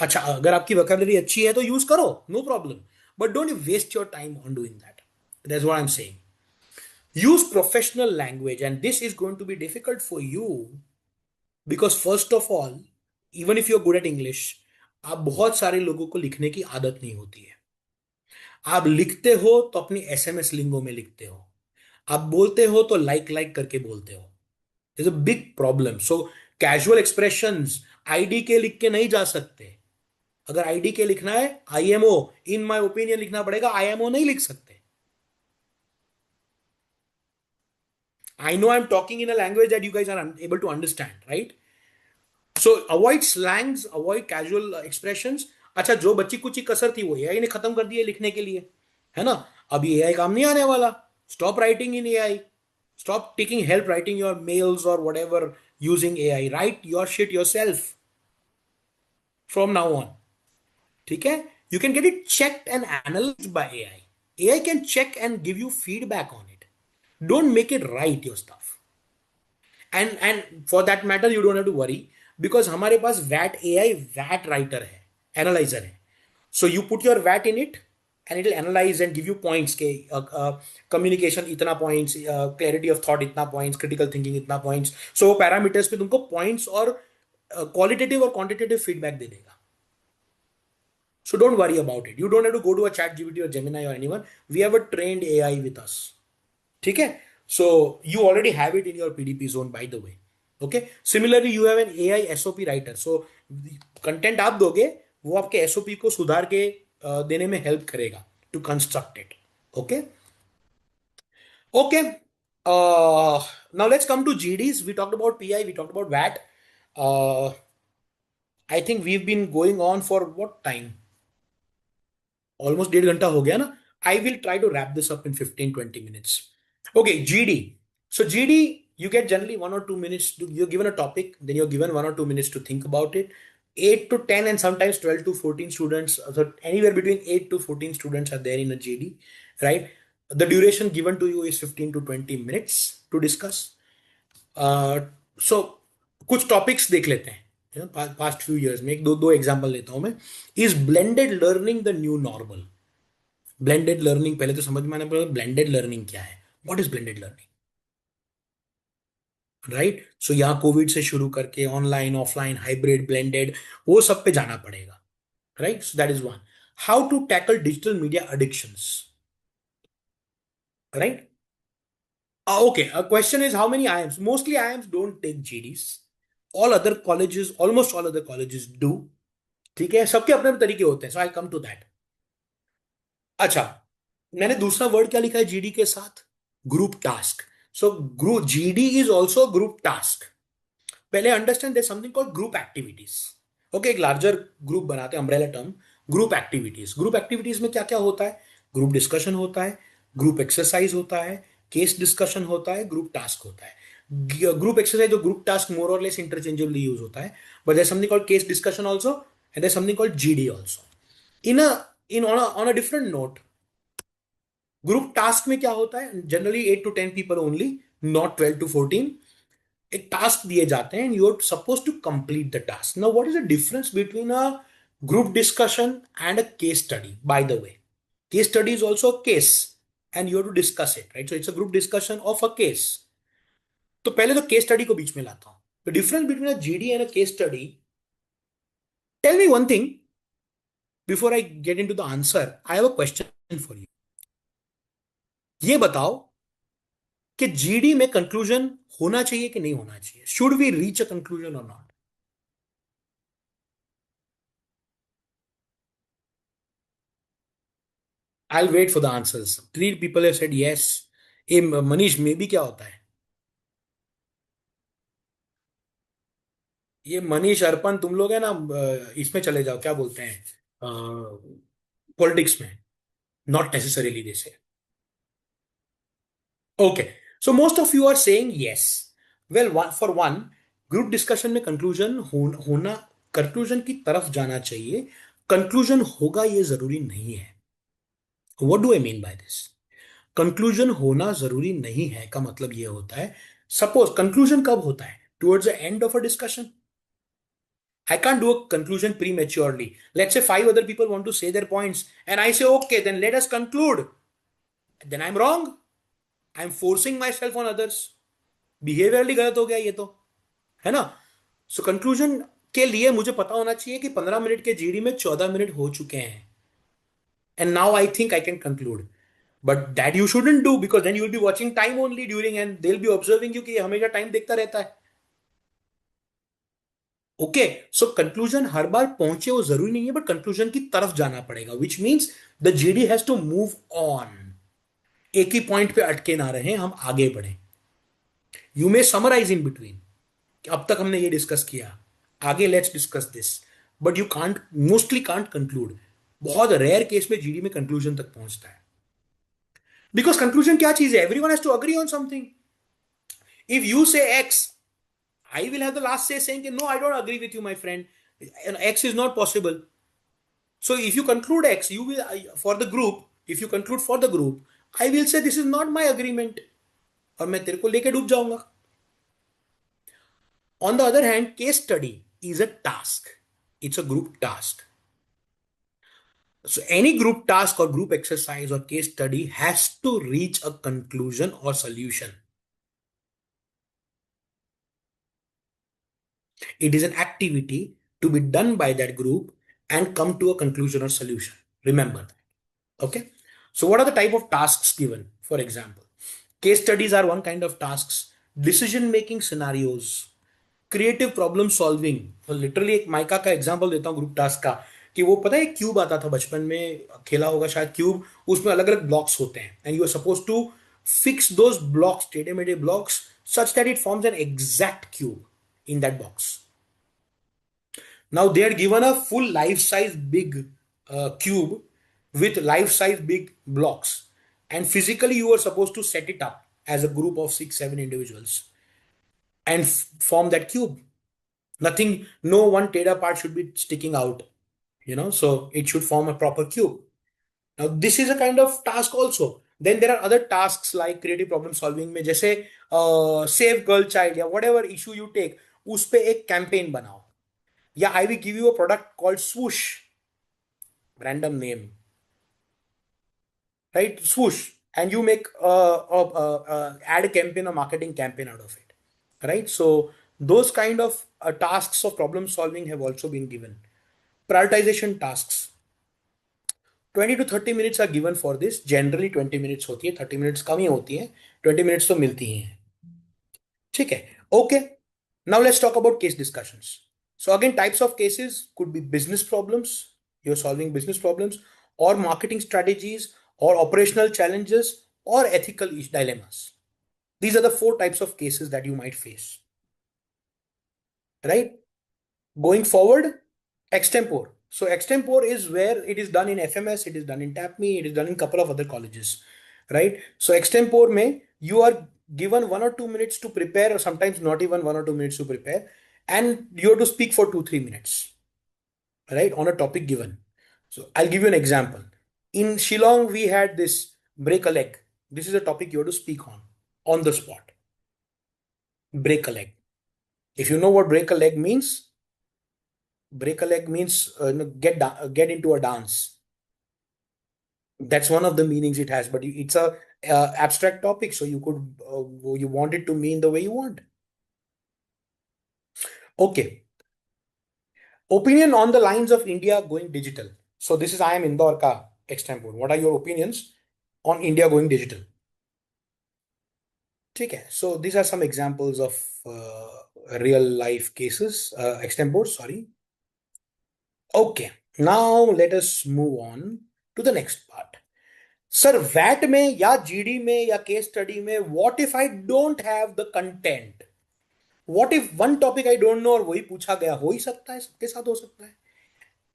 अच्छा, अगर आपकी वोकैबुलरी अच्छी है तो यूज करो, no problem, but don't waste your time on doing that. That's what I am saying. Use professional language, and this is going to be difficult for you because first of all, even if you are good at English, आप बहुत सारे लोगों को लिखने की आदत नहीं होती है. आप लिखते हो तो अपनी एसएमएस लिंगो में लिखते हो. आप बोलते हो तो लाइक लाइक करके बोलते हो. Is a big problem. So casual expressions ID के लिख के नहीं जा सकते. अगर आईडी के लिखना है, आईएमओ, इन माय ओपिनियन लिखना पड़ेगा, आईएमओ नहीं लिख सकते. I know I am talking in a language that you guys are able to understand, right? So avoid slangs, avoid casual expressions. अच्छा, जो बच्ची कुची कसर थी वो एआई ने खत्म कर दी है लिखने के लिए, है ना? अभी एआई काम नहीं आने वाला. Stop writing in AI. Stop taking help writing your mails और whatever using AI. Write your shit yourself from now on. ठीक है? You can get it checked and analysed by AI. AI can check and give you feedback on it. Don't make it write your stuff. And for that matter you don't have to worry, because हमारे पास what AI what writer है, analyser है. So you put your वैट in it and it will analyse and give you points के, communication इतना points, clarity of thought इतना points, critical thinking इतना points. So वो पैरामीटर्स पे तुमको पॉइंट्स और क्वालिटेटिव और क्वांटिटेटिव फीडबैक दे देगा. So don't worry about it. You don't have to go to a chat GPT or Gemini or anyone. We have a trained AI with us. ठीक है? So you already have it in your PDP zone, by the way. Okay. Similarly, you have an AI SOP writer. So content आप दोगे, वो आपके SOP को सुधार के देने में हेल्प करेगा to construct it. Okay. Okay. Now let's come to GDs. We talked about PI. We talked about VAT. Uh, I think we've been going on for what time? Almost 1.5 घंटा हो गया ना. I will try to wrap this up in 15-20 minutes. Okay, GD. So GD, you get generally 1 or 2 minutes. You're given a topic, then you're given 1 or 2 minutes to think about it. 8 to 10 and sometimes 12 to 14 students. So anywhere between 8 to 14 students are there in a GD, right? The duration given to you is 15 to 20 minutes to discuss. So कुछ topics देख लेते हैं. Past few years में एक दो दो example लेता हूं मैं. Is blended learning the new normal? Blended learning पहले तो समझ में आना पड़ेगा. ब्लेंडेड लर्निंग क्या है? What is blended learning? Right. So यहाँ कोविड से शुरू करके ऑनलाइन, ऑफलाइन, हाइब्रिड, ब्लेंडेड, वो सब पे जाना पड़ेगा. Right. So that is one. How to tackle digital media addictions? Right. Okay, a question is how many IIMs? Mostly IIMs don't take GDs. All other colleges, almost all other colleges do. ठीक है, सबके अपने अपने तरीके होते हैं. सो आई come to that. अच्छा, मैंने दूसरा वर्ड क्या लिखा है जीडी के साथ? Group task. So group GD is also group task. पहले understand there something called group activities. Okay, एक लार्जर ग्रुप बनाते हैं, umbrella term. Group activities. Group activities में क्या क्या होता है? ग्रुप डिस्कशन होता है, ग्रुप एक्सरसाइज होता है, केस डिस्कशन होता है, ग्रुप टास्क होता है. ग्रुप एक्सरसाइज और ग्रुप टास्क मोर और लेस इंटरचेंजेबली यूज होता है, but there something called case discussion also, and there something called GD also. In a in on a different note, group task में क्या होता है? Generally 8 to 10 people only, not 12 to 14. एक task दिए जाते हैं and you are suppose to complete the task. Now what is the difference between a group discussion and a case study? By the way, case study is also a case and you have to discuss it, right? So it's a group discussion of a case. तो पहले तो case study को बीच में लाता हूं. The difference between a GD and a case study. Tell me one thing before I get in to the answer. I have a question for you. ये बताओ कि जीडी में कंक्लूजन होना चाहिए कि नहीं होना चाहिए? Should we reach a conclusion or not? I wait for the answers. 3 people have said yes. ए मनीष, में भी क्या होता है? ये मनीष, अर्पण, तुम लोग है ना, इसमें चले जाओ, क्या बोलते हैं, पॉलिटिक्स में. Not necessarily this. Okay. So most of you are saying yes. Well, for one, group discussion में कंक्लूजन होना, कंक्लूजन की तरफ जाना चाहिए. कंक्लूजन होगा ये जरूरी नहीं है. What do I mean by this? Conclusion होना जरूरी नहीं है का मतलब ये होता है, सपोज कंक्लूजन कब होता है? Towards the end of a discussion. I can't do a conclusion prematurely. Let's say five other people want to say their points, and I say, okay, then let us conclude. Then I'm wrong. I'm forcing myself on others. Behaviourally गलत हो गया ये तो, है ना? So conclusion के लिए मुझे पता होना चाहिए कि 15 मिनट के जीडी में 14 मिनट हो चुके हैं, and now I think I can conclude. But that you shouldn't do, because then you will be watching time only during, and they will be observing you कि ये हमेशा टाइम देखता रहता है. ओके, सो कंक्लूजन हर बार पहुंचे वो जरूरी नहीं है, बट कंक्लूजन की तरफ जाना पड़ेगा, which means the GD has to move on. एक ही पॉइंट पे अटके ना रहे, हम आगे बढ़े. You may summarise in between, अब तक हमने ये डिस्कस किया, आगे let's discuss this, but you can't, mostly can't conclude. बहुत रेयर केस में जीडी में कंक्लूजन तक पहुंचता है. बिकॉज कंक्लूजन क्या चीज है? Everyone has to agree on something. If you say X, I will have the last say saying, no, I don't agree with you, my friend. And X is not possible. So if you conclude X, you will, for the group, if you conclude for the group, I will say this is not my agreement. और मैं तेरे को लेके डूब जाऊंगा. On the other hand, case study is a task. It's a group task. So any group task or group exercise or case study has to reach a conclusion or solution. It is an activity to be done by that group and come to a conclusion or solution. Remember that. Okay. So what are the type of tasks given? For example, case studies are one kind of tasks. Decision making scenarios, creative problem solving. Literally एक mica का example देता हूँ group task का, कि वो पता है cube आता था बचपन में, खेला होगा शायद क्यूब. उसमें अलग अलग ब्लॉक्स होते हैं, and you are suppose to fix those blocks, टेढ़े मेढ़े blocks, such that it forms an exact cube in that box. Now they are given a full life size big cube with life size big blocks, and physically you are supposed to set it up as a group of 6 7 individuals and form that cube. Nothing, no one teda part should be sticking out, so it should form a proper cube. Now this is a kind of task also. Then there are other tasks like creative problem solving में, जैसे save girl child या whatever issue you take, उस पे एक campaign बनाओ. Yeah, I will give you a product called Swoosh, random name, right? Swoosh, and you make a ad campaign or marketing campaign out of it, right? So those kind of tasks of problem solving have also been given. Prioritization tasks. 20 to 30 minutes are given for this. Generally 20 minutes होती है, 30 minutes कम ही होती है, 20 minutes तो मिलती ही हैं. ठीक है. Okay. Now let's talk about case discussions. So again, types of cases could be business problems. You're solving business problems, or marketing strategies, or operational challenges, or ethical dilemmas. These are the four types of cases that you might face. Right? Going forward, extempore. So extempore is where it is done in FMS, it is done in TAPME, it is done in couple of other colleges. Right? So extempore may you are given 1 or 2 minutes to prepare, or sometimes not even 1 or 2 minutes to prepare, and you have to speak for 2 3 minutes, right, on a topic given. So I'll give you an example. In Shillong, we had this break a leg. This is a topic you have to speak on the spot. Break a leg. If you know what break a leg means get into a dance. That's one of the meanings it has, but it's a abstract topic, so you want it to mean the way you want. Okay. Opinion on the lines of India going digital. So this is I am Indore ka extempore. What are your opinions on India going digital? Okay. So these are some examples of real life cases, extempore, sorry. Okay. Now let us move on to the next part. Sir, VAT में या GD में या case study में, what if I don't have the content? What if one topic I don't know और वही पूछा गया? हो ही सकता है, सबके साथ हो सकता है.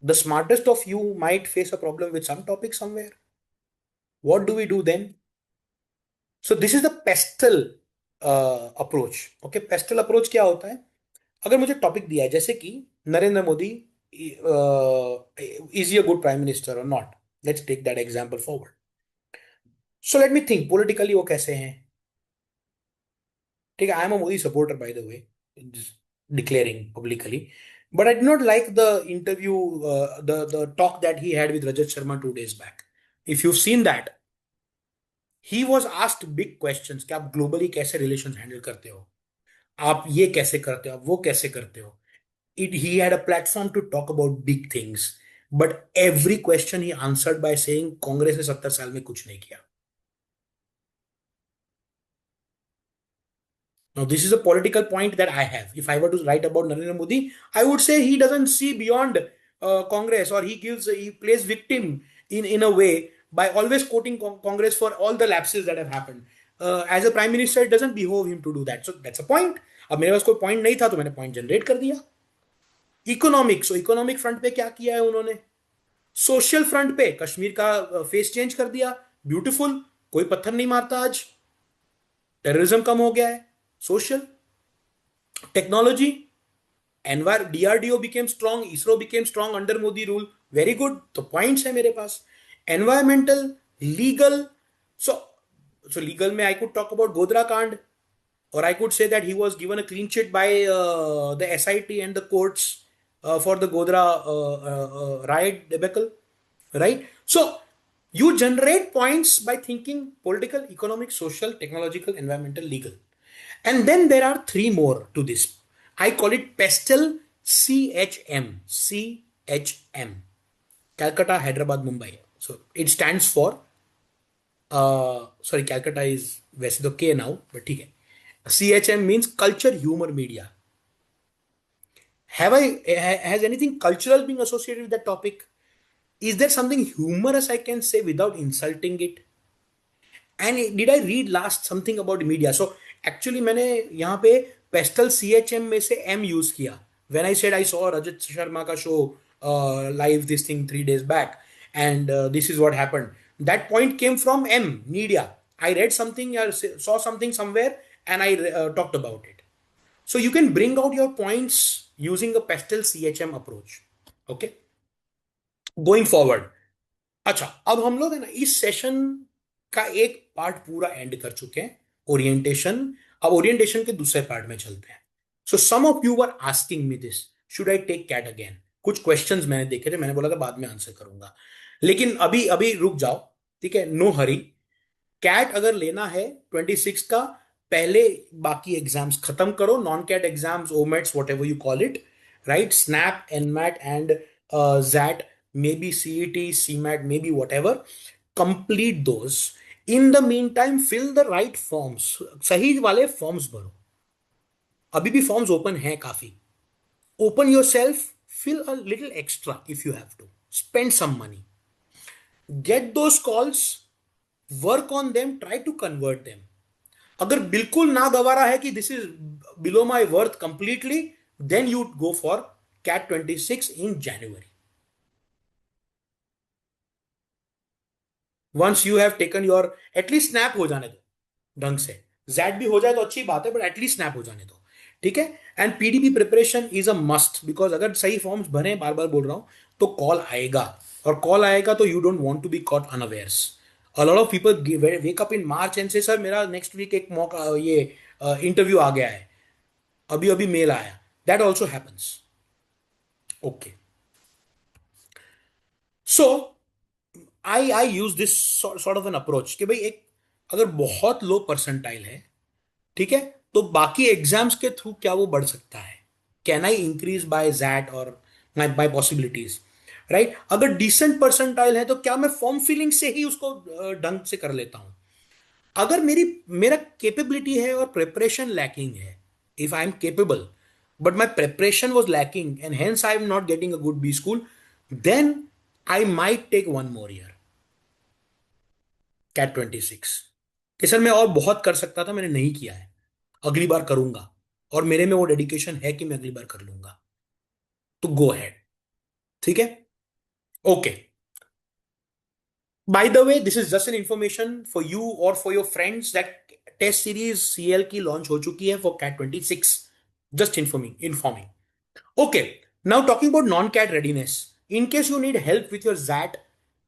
The smartest of you might face a problem with some topic somewhere. What do we do then? So this is the pestle approach. Okay, pestle approach क्या होता है? अगर मुझे टॉपिक दिया है, जैसे कि Narendra Modi is he a good prime minister or not? Let's take that example forward. So let me think politically वो कैसे हैं. ठीक है, I am a Modi supporter by the way, just declaring publicly. But I did not like the interview, the talk that he had with Rajat Sharma 2 days back. If you've seen that, he was asked big questions कि आप globally कैसे relations handle करते हो, आप ये कैसे करते हो, आप वो कैसे करते हो. He had a platform to talk about big things, but every question he answered by saying Congress ने 70 साल में कुछ नहीं किया. Now, this is a political point that I have. If I were to write about Narendra Modi, I would say he doesn't see beyond Congress, or he plays victim in a way by always quoting Congress for all the lapses that have happened. As a prime minister, it doesn't behove him to do that. So that's a point. अब मेरे पास कोई point नहीं था तो मैंने point generate कर दिया. Economic front पे क्या किया है उन्होंने? सोशल फ्रंट पे कश्मीर का फेस चेंज कर दिया. ब्यूटीफुल. कोई पत्थर नहीं मारता आज. टेररिज्म कम हो गया है. Social. Technology. DRDO became strong, ISRO became strong under Modi rule. Very good. तो पॉइंट्स है मेरे पास. एनवायरमेंटल. लीगल. सो लीगल में I could talk about Godhra कांड, or I could say that he was given a clean sheet by the SIT and the courts for the Godhra riot debacle, right? So you generate points by thinking political, economic, social, technological, environmental, legal. And then there are three more to this. I call it PESTEL CHM. CHM. Calcutta, Hyderabad, Mumbai. So it stands for, sorry, Calcutta is वैसे तो K now, but ठीक है. CHM means culture, humor, media. Has anything cultural being associated with that topic? Is there something humorous I can say without insulting it? And did I read last something about media? So actually मैंने यहाँ पे pastel CHM में से M use किया. When I said I saw Rajat Sharma का show live this thing 3 days back, and this is what happened. That point came from M, media. I read something or saw something somewhere and I talked about it. So you can bring out your points using a pestle CHM approach. Okay. Going forward. अच्छा, अब हम लोग है ना इस session का एक part पूरा एंड कर चुके हैं, ओरिएंटेशन. अब ओरिएंटेशन के दूसरे पार्ट में चलते हैं. So some of you were asking me this, should I take CAT again? कुछ क्वेश्चंस मैंने देखे थे, मैंने बोला था बाद में आंसर करूंगा, लेकिन अभी अभी रुक जाओ. ठीक है, नो हरी. कैट अगर लेना है 26 का, पहले बाकी एग्जाम्स खत्म करो. Non CAT exams, OMETs, whatever you call it, right? SNAP, NMAT and XAT, maybe CET, CMAT, maybe whatever. Complete those. In the meantime fill the right forms. सही वाले forms भरो. अभी भी forms open हैं काफी. Open your self, fill a little extra if you have to. Spend some money. Get those calls, work on them, try to convert them. अगर बिल्कुल ना गवारा है कि this is below my worth completely, then you go for CAT 26 in January. Once you have taken your, at least snap हो जाने दो ढंग से. जैड भी हो जाए तो अच्छी बात है, बट एटलीस्ट स्नैप हो जाने दो. ठीक है. And PDP preparation is a must, because अगर सही फॉर्म्स भरे, बार बार बोल रहा हूं, तो कॉल आएगा. और कॉल आएगा तो you don't want to be caught unawares. A lot of people wake up in March and say sir मेरा नेक्स्ट वीक एक मौका, ये इंटरव्यू आ गया है, अभी अभी मेल आया. That also happens. Okay. So I use this sort of an approach कि भाई एक, अगर बहुत लो परसेंटाइल है, ठीक है, तो बाकी एग्जाम्स के थ्रू क्या वो बढ़ सकता है? Can I increase by XAT और माई पॉसिबिलिटीज, राइट? अगर डिसेंट परसेंटाइल है तो क्या मैं फॉर्म फिलिंग से ही उसको ढंग से कर लेता हूं? अगर मेरा केपेबिलिटी है और प्रिपरेशन लैकिंग है, if I am capable but my preparation was lacking and hence I am not getting a good B school, then I might take one more year CAT 26. कि सर मैं और बहुत कर सकता था, मैंने नहीं किया है, अगली बार करूंगा, और मेरे में वो डेडिकेशन है कि मैं अगली बार कर लूंगा, तो गो अहेड. ठीक है. Okay. By the way, this is just an information for you और for your friends that test series CL की लॉन्च हो चुकी है for CAT 26. Just informing. Okay, now talking about non-CAT readiness. In case you need help with your ZAT,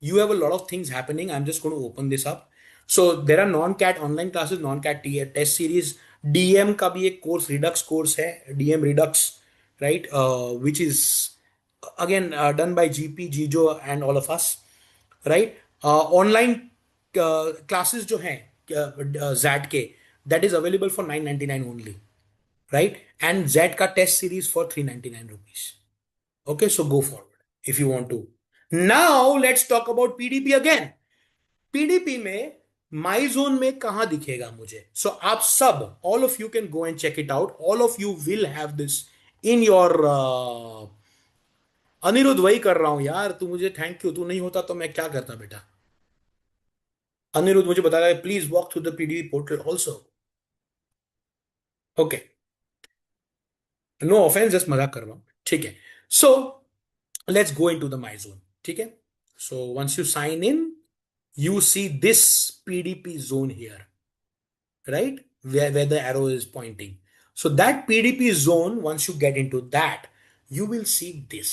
you have a lot of things happening. I'm just going to open this up. So there are non-CAT online classes, non-CAT test series. DM का भी एक course, Redux course है, DM Redux. right? Which is again done by GP, Jijo, and all of us, right? Online classes जो हैं ZAT के, that is available for 999 only, right? And Z का test series for 399 rupees. Okay, so go forward if you want to. Now let's talk about PDP again. PDP में my zone में कहां दिखेगा मुझे? So आप सब, all of you can go and check it out. All of you will have this in your. Anirudh, वही कर रहा हूं यार, तू मुझे थैंक यू. तू नहीं होता तो मैं क्या करता बेटा. अनिरुद्ध मुझे बता रहा है please walk through the PDP portal also. Okay, no offense, just मजाक कर रहा हूं. ठीक है. So let's go in to the my zone. ठीक है. So once you sign in, you see this PDP zone here, right? Where the arrow is pointing. So that PDP zone, once you get into that, you will see this.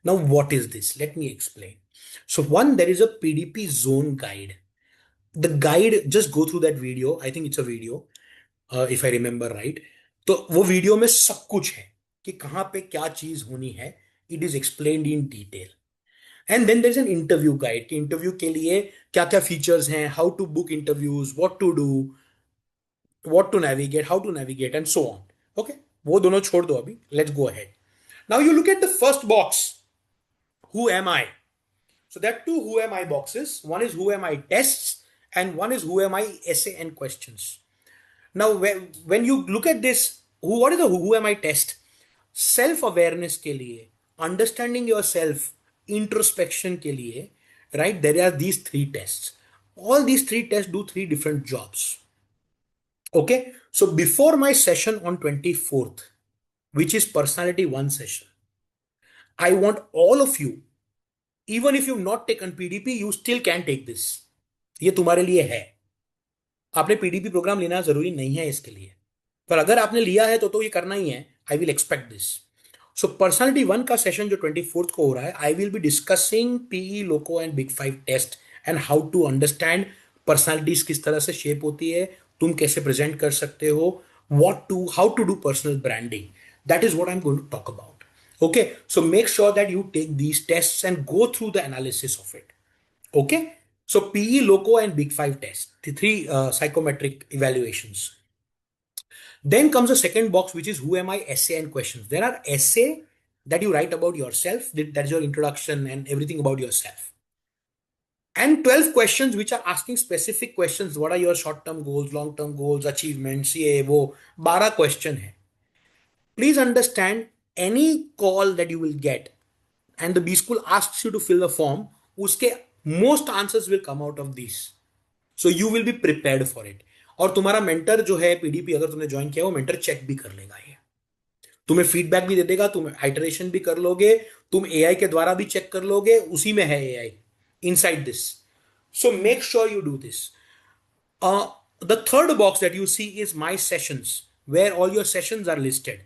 Now, what is this? Let me explain. So one, there is a PDP zone guide. The guide, just go through that video. I think it's a video, if I remember right. तो वो video में सब कुछ है कि कहाँ पे क्या चीज होनी है. It is explained in detail. And then there is an interview guide कि इंटरव्यू के लिए क्या क्या फीचर्स हैं, how to book interviews, what to do, what to navigate, how to navigate and so on. Okay, वो दोनों छोड़ दो अभी. Let's go ahead. Now you look at the first box, who am I. So there are two who am I boxes. One is who am I tests and one is who am I essay and questions. Now when you look at this, what is the who am I test? Self awareness के लिए, understanding yourself, introspection के लिए, right? There are these three tests. All these three tests do three different jobs. Okay, so before my session on 24th, which is personality one session, I want all of you, even if you've not taken PDP, you still can take this. ये तुम्हारे लिए है. आपने PDP programme लेना जरूरी नहीं है इसके लिए, पर अगर आपने लिया है तो ये करना ही है. I will expect this. So personality one का सेशन जो 24th को हो रहा है, I will be discussing PE, locus and big five test and how to understand personalities किस तरह से शेप होती है, तुम कैसे प्रेजेंट कर सकते हो, how to do personal branding. That is what I am going to talk about. Okay, so make sure that you take these tests and go through the analysis of it. Okay, so PE, LOCO, and Big Five tests, the three psychometric evaluations. Then comes the second box, which is who am I essay and questions. There are essay that you write about yourself, that's your introduction and everything about yourself. And 12 questions which are asking specific questions. What are your short-term goals, long-term goals, achievements, ये वो 12 question है. Please understand, any call that you will get and the B school asks you to fill the form, uske most answers will come out of these. So you will be prepared for it. और तुम्हारा mentor जो है PDP, अगर तुमने join किया, वो mentor check भी कर लेगा. ये तुम्हें फीडबैक भी दे देगा, तुम आइटरेशन भी कर लोगे, तुम एआई के द्वारा भी चेक कर लोगे. उसी में है AI inside this. So make sure you do this. The third box that you see is my sessions, where all your sessions are listed.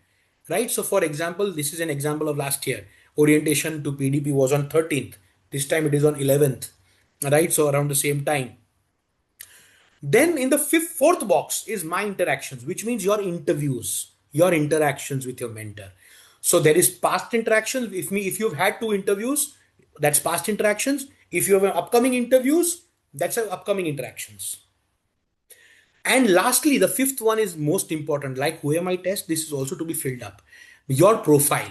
Right, so for example, this is an example of last year. Orientation to PDP was on 13th. This time it is on 11th. Right, so around the same time. Then in the fourth box is my interactions, which means your interviews, your interactions with your mentor. So there is past interactions. If you've had two interviews, that's past interactions. If you have upcoming interviews, that's upcoming interactions. And lastly, the fifth one is most important. Like who am I test, this is also to be filled up. Your profile.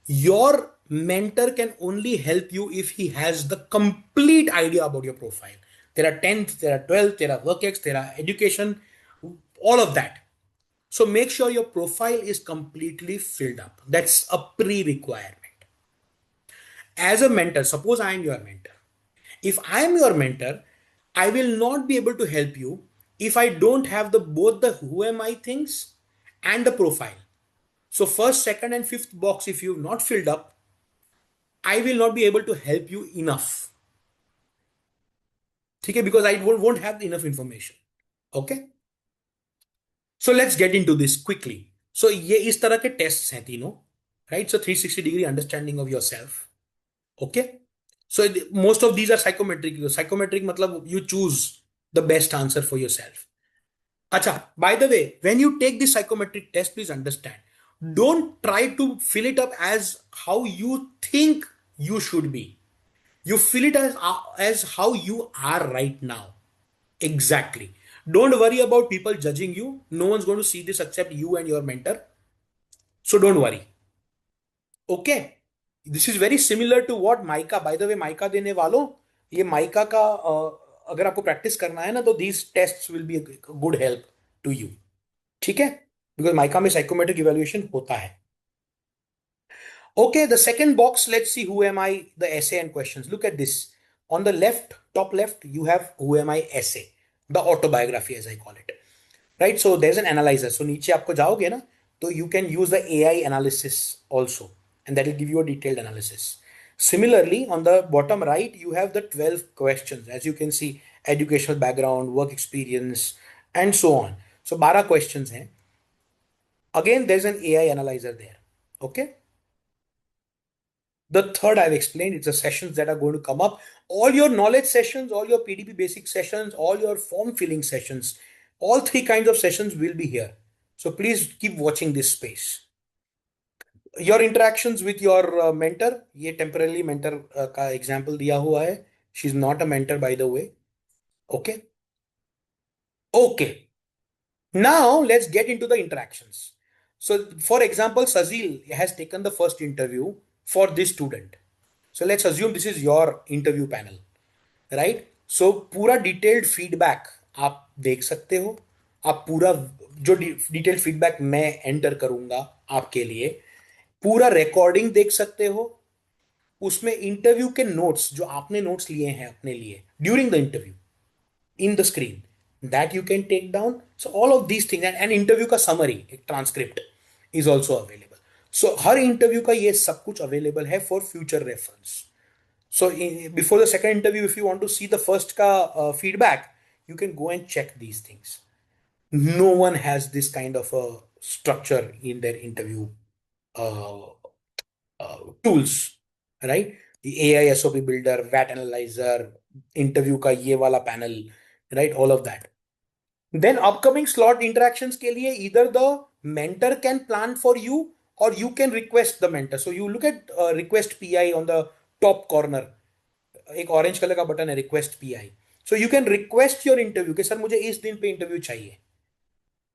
Your mentor can only help you if he has the complete idea about your profile. There are 10th, there are 12th, there are work-ex, there are education, all of that. So make sure your profile is completely filled up. That's a pre-requirement. As a mentor, suppose I am your mentor. If I am your mentor, I will not be able to help you if I don't have both the who am I things and the profile. So first, second, and fifth box, if you've not filled up, I will not be able to help you enough. Okay, because I won't have enough information. Okay, so let's get into this quickly. So ये इस तरह के tests हैं तीनों, right? So 360-degree understanding of yourself. Okay, so most of these are psychometric. Psychometric मतलब you choose the best answer for yourself. Acha, by the way, when you take the psychometric test, please understand, Don't try to fill it up as how you think you should be. You fill it as how you are right now. Exactly. Don't worry about people judging you. No one's going to see this except you and your mentor. So don't worry. Okay. This is very similar to what mica, bye the way mica देने वालों, ये mica का अगर आपको practice करना है ना तो these test will be good help to you. ठीक है, बिकॉज माइका में साइकोमेट्रिक इवेल्युएशन होता है. Okay, the second box, let's see who am I, the essay and questions. Look at this. On the left, top left, you have who am I essay, the autobiography as I call it. Right? So there's an analyzer. So नीचे आपको जाओगे ना, तो you can use the AI analysis also, and that will give you a detailed analysis. Similarly, on the bottom right, you have the 12 questions. As you can see, educational background, work experience, and so on. So 12 questions हैं. Again, there's an AI analyzer there. Okay. The third I've explained, it's the sessions that are going to come up. All your knowledge sessions, all your PDP basic sessions, all your form filling sessions, all three kinds of sessions will be here. So please keep watching this space. Your interactions with your mentor, ये temporarily mentor का example दिया हुआ है. She's not a mentor, by the way. Okay. Okay. Now let's get into the interactions. So for example, Sazil has taken the first interview for this student. So let's assume this is your interview panel, right? So पूरा detailed feedback आप देख सकते हो. आप पूरा जो detailed feedback मैं enter करूंगा आपके लिए, पूरा recording देख सकते हो. उसमें इंटरव्यू के नोट्स जो आपने नोट्स लिए हैं अपने लिए during the interview in the screen that you can take down. So all of these things, and interview का summary, एक transcript is also available. So her interview का ये सब कुछ available है for future reference. So before the second interview, if you want to see the first ka feedback, you can go and check these things. No one has this kind of a structure in their interview uh, tools, right? The AI SOP builder, VAT analyzer, interview ka ye wala panel, right? All of that. Then upcoming slot interactions के लिए either the mentor can plan for you or you can request the mentor. So you look at request PI on the top corner. एक orange colour का button है request PI. So you can request your interview कि sir मुझे इस दिन पे interview चाहिए.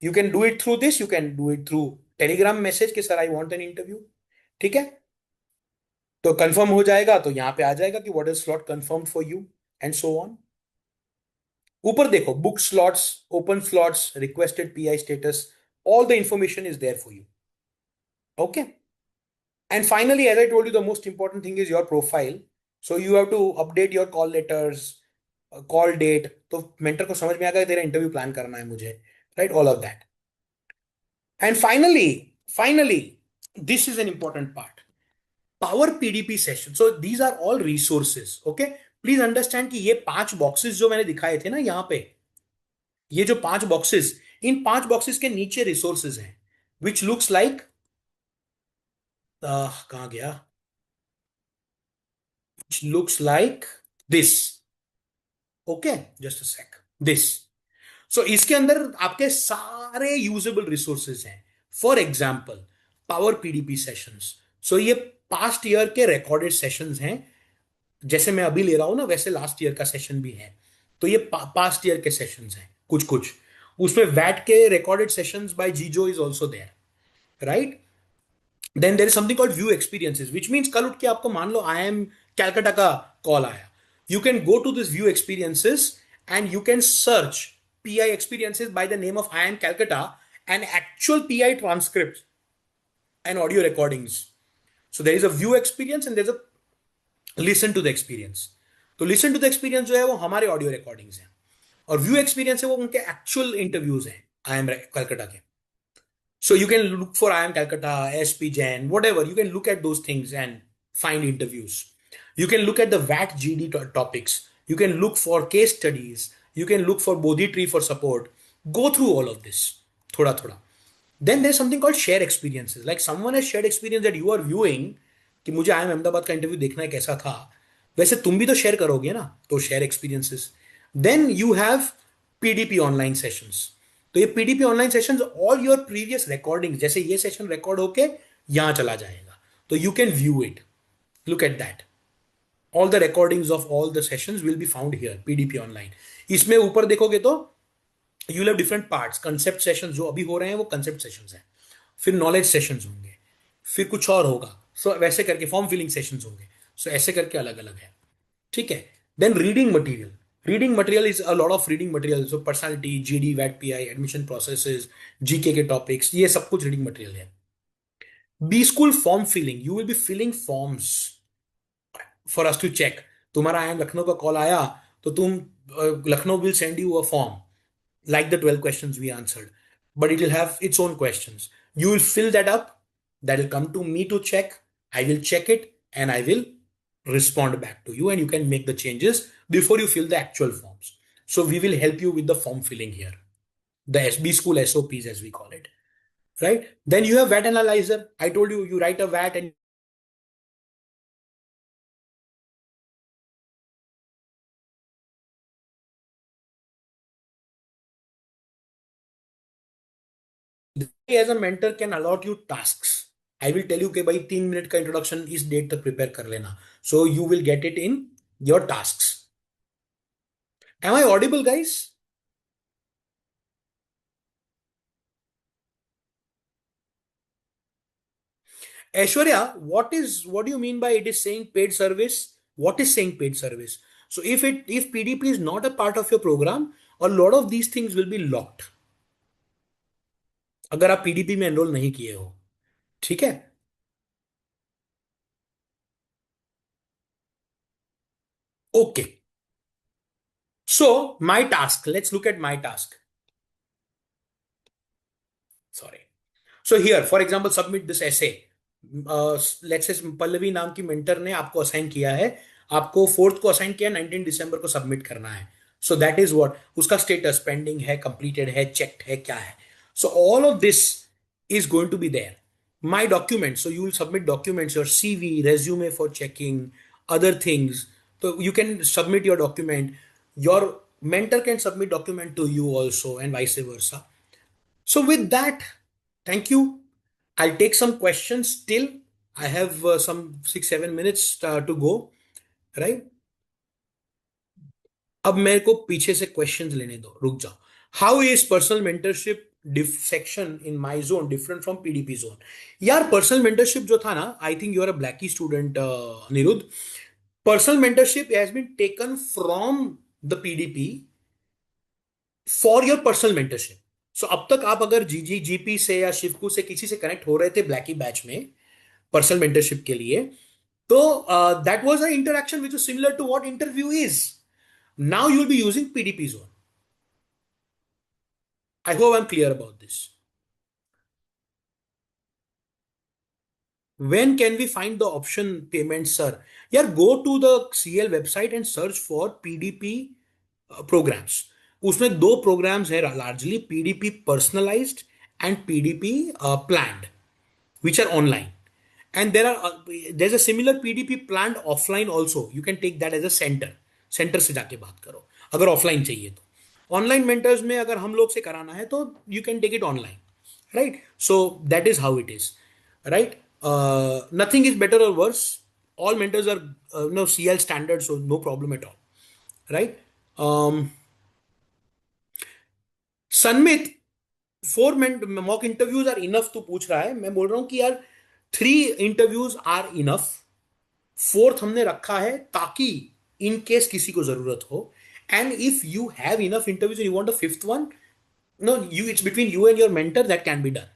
You can do it through this, you can do it through Telegram message कि sir I want an interview. ठीक है, तो कंफर्म हो जाएगा तो यहां पे आ जाएगा कि what is slot confirmed for you and so on. ऊपर देखो book slots, open slots, requested PI status, all the information is there for you. Okay. And finally, as I told you, the most important thing is your profile. So you have to update your call letters, call date. तो mentor को समझ में आ गया तेरा interview plan करना है मुझे, right? All of that. And finally, this is an important part. Power PDP session. So these are all resources. Okay. Please understand कि ये 5 boxes जो मैंने दिखाए थे ना यहाँ पे, ये जो 5 boxes, इन 5 boxes के नीचे resources हैं, which looks like कहाँ गया? Which looks like this. Okay, just a sec. This. So इसके अंदर आपके सारे यूजेबल रिसोर्सेज हैं. For example power PDP sessions. So ये पास्ट ईयर के रिकॉर्डेड सेशंस हैं. जैसे मैं अभी ले रहा हूं ना वैसे लास्ट ईयर का सेशन भी है. तो ये पास्ट ईयर के सेशंस हैं कुछ कुछ. उसमें वैट के recorded sessions by Jijo is also there, right. Then there is something called view experiences, which means कल उठ के आपको मान लो आई एम कैलकाटा का कॉल आया, you can go to this view experiences and you can search PI experiences by the name of I am Calcutta and actual PI transcripts and audio recordings. So there is a view experience and there's a listen to the experience. तो listen to the experience जो है वो हमारे audio recordings हैं और view experience है वो उनके actual interviews हैं I am Calcutta के. So you can look for I am Calcutta, SP Gen, whatever. You can look at those things and find interviews. You can look at the VAT GD topics. You can look for case studies. You can look for Bodhi tree for support. Go through all of this. Thoda thoda. Then there's something called share experiences. Like someone has shared experience that you are viewing कि मुझे I am Ahmedabad का interview देखना है कैसा था, वैसे तुम भी तो शेयर करोगे ना, तो share experiences. Then you have PDP online sessions. तो ये PDP online sessions all your previous recording, जैसे ये सेशन रिकॉर्ड होके यहां चला जाएगा, तो you can view it, look at that, all the recordings of all the sessions will be found here PDP online. इसमें ऊपर देखोगे तो you have different parts, concept sessions जो अभी हो रहे हैं वो कंसेप्ट सेशंस हैं, फिर नॉलेज सेशंस होंगे, फिर कुछ और होगा, सो वैसे करके फॉर्म फिलिंग सेशंस होंगे, सो ऐसे करके अलग अलग है। ठीक है। Then reading material is a lot of reading material, so personality, GD, वैट, पीआई, एडमिशन प्रोसेसेस, जीके के टॉपिक्स, ये सब कुछ रीडिंग मटेरियल है। B school form filling, you will be filling forms for us to check. तुम्हारा IIM Lucknow का call आया, तो तुम Lucknow will send you a form like the 12 questions we answered, but it will have its own questions. You will fill that up, that will come to me to check. I will check it and I will respond back to you, and you can make the changes before you fill the actual forms. So we will help you with the form filling here, the SB school SOPs as we call it, right? Then you have VAT analyzer. I told you, you write a VAT and as a mentor can allot you tasks. I will tell you कि भाई 3 minute का introduction इस date तक prepare कर लेना, so you will get it in your tasks. Am I audible, guys? Aishwarya, what do you mean by it is saying paid service? What is saying paid service? So if PDP is not a part of your program, a lot of these things will be locked. अगर आप PDP में enrol नहीं किए हो, ठीक है? Okay, so my task, let's look at my task. Sorry. So here for example submit this ऐसे, let's say Pallavi नाम की मेंटर ने आपको असाइन किया है, आपको 4th को असाइन किया, 19 दिसंबर को सबमिट करना है। सो दैट इज व्हाट उसका स्टेटस, पेंडिंग है, कंप्लीटेड है, चेक्ड है, क्या है। So all of this is going to be there. My documents, so you will submit documents, your CV, resume for checking, other things. So you can submit your document. Your mentor can submit document to you also, and vice versa. So with that, thank you. I'll take some questions still. I have some 6 7 minutes to go, right? अब मेरे को पीछे से questions लेने दो, रुक जाओ। How is personal mentorship section in my zone different from PDP zone? यार पर्सनल मेंटरशिप जो था ना, I think you are a blackie student Anirudh, personal mentorship has been taken from the PDP for your personal mentorship. So अब तक आप अगर GP से या शिवकू से किसी से कनेक्ट हो रहे थे ब्लैकी बैच में पर्सनल मेंटरशिप के लिए, तो that was a interaction which is similar to what interview is. Now you will be using PDP zone. I hope I'm clear about this. When can we find the option payment, sir? Yeah, go to the CL website and search for PDP programs. उसमें दो programs है largely, PDP personalized and PDP planned, which are online. And there's a similar PDP planned offline also. You can take that as a center से जाके बात करो अगर offline चाहिए तो। ऑनलाइन मेंटर्स में अगर हम लोग से कराना है तो you can take it online, right? So that is how it is, right? Nothing is better or worse. All mentors are no CL standard, so no problem at all, right? Sanmit, 4 mock interviews are enough तो पूछ रहा है, मैं बोल रहा हूं कि यार 3 इंटरव्यूज आर इनफ, 4th हमने रखा है ताकि इन केस किसी को जरूरत हो। And if you have enough interviews you want a 5th one, no, you, it's between you and your mentor, that can be done.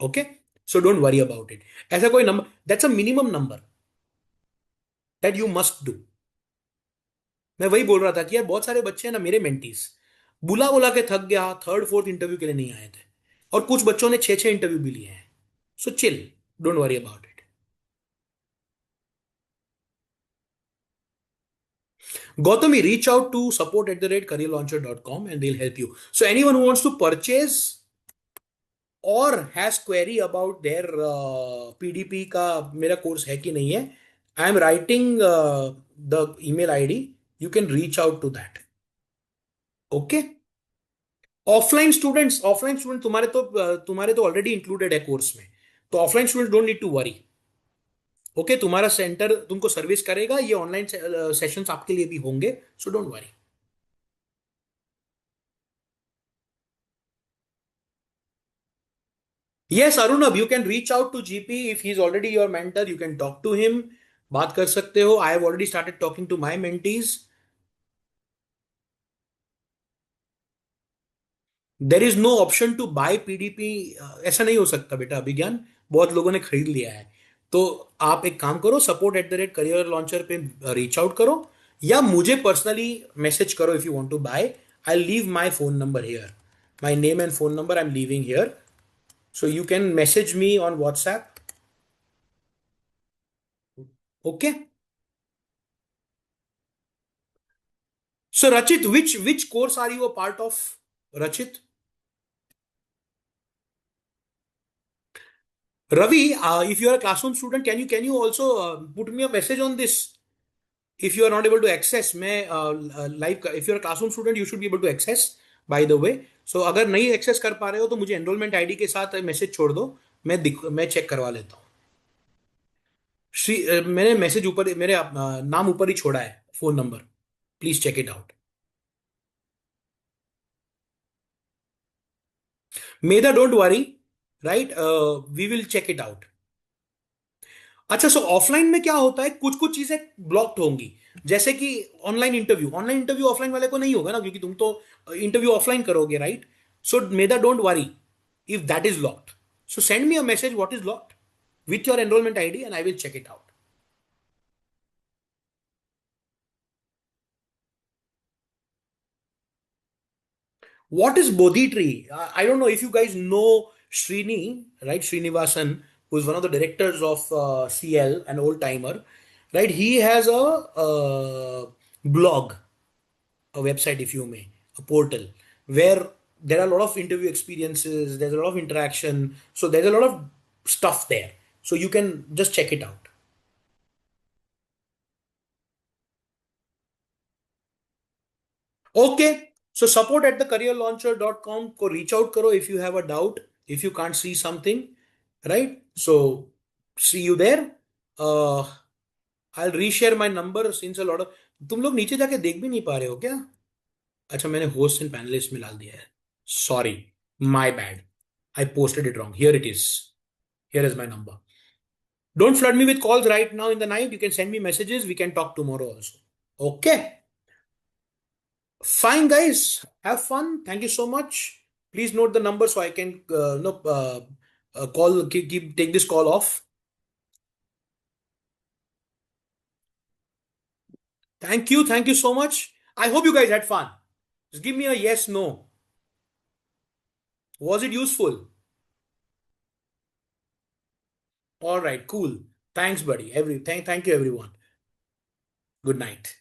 Okay, so don't worry about it. ऐसा कोई number, that's a minimum number that you must do. मैं वही बोल रहा था कि यार बहुत सारे बच्चे हैं ना मेरे मेंटीज, बुला बुला के थक गया, 3rd 4th इंटरव्यू के लिए नहीं आए थे, और कुछ बच्चों ने 6 6 इंटरव्यू भी लिए हैं। So chill, don't worry about it. Gautami, reach out to support@careerlauncher.com and they'll help you. So anyone who wants to purchase or has query about their PDP का मेरा कोर्स है कि नहीं है, I am writing the email ID, you can reach out to that. Okay, offline student तुम्हारे तो already included है course में, तो offline student don't need to worry. Okay, तुम्हारा सेंटर तुमको सर्विस करेगा, ये ऑनलाइन सेशंस आपके लिए भी होंगे, so don't worry. Yes Arunab, you can reach out to GP if he is already your mentor, you can talk to him. बात कर सकते हो। I have already started talking to my mentees. There is no option to buy PDP. ऐसा नहीं हो सकता बेटा, अभिज्ञान बहुत लोगों ने खरीद लिया है। तो आप एक काम करो, सपोर्ट करियर लॉन्चर पे रीच आउट करो, या मुझे पर्सनली मैसेज करो if you want to buy. I leave my phone number here, my name and phone number I am leaving here, so you can message me on WhatsApp. Okay. So Rachit, which course are you a part of, Rachit? Ravi, if you are a classroom student, can you also put me a message on this? If you are not able to access, मैं live, if you are a classroom student, you should be able to access. By the way, so अगर नहीं access कर पा रहे हो तो मुझे enrolment ID के साथ मैसेज छोड़ दो, मैं चेक करवा लेता हूँ। मैंने मैसेज ऊपर, मेरे नाम ऊपर ही छोड़ा है, phone number, please check it out. Medha don't worry, right, we will check it out. अच्छा, सो ऑफलाइन में क्या होता है, कुछ कुछ चीजें ब्लॉक्ड होंगी, जैसे कि ऑनलाइन इंटरव्यू ऑफलाइन वाले को नहीं होगा ना, क्योंकि तुम तो इंटरव्यू ऑफलाइन करोगे, right? So Medha don't worry if that is locked, so send me a message what is locked with your enrollment ID and I will check it out. What is Bodhi tree? I don't know if you guys know Srini, right? Srinivasan, who is one of the directors of CL, an old timer, right? He has a blog, a website, if you may, a portal where there are a lot of interview experiences, there's a lot of interaction. So there's a lot of stuff there. So you can just check it out. Okay. So support at the careerlauncher.com को reach out करो if you have a doubt, if you can't see something, right? So see you there. Uh, I'll reshare my number since a lot of, तुम लोग नीचे जाके देख भी नहीं पा रहे हो क्या? अच्छा, मैंने होस्ट एंड पैनलिस्ट में डाल दिया है, sorry, my bad, I posted it wrong, here it is, here is my number. Don't flood me with calls right now in the night, you can send me messages, we can talk tomorrow also. Okay, fine, guys. Have fun. Thank you so much. Please note the number so I can no call keep take this call off. Thank you. Thank you so much. I hope you guys had fun. Just give me a yes, no. Was it useful? All right, cool. Thanks, buddy. Thank you, everyone. Good night.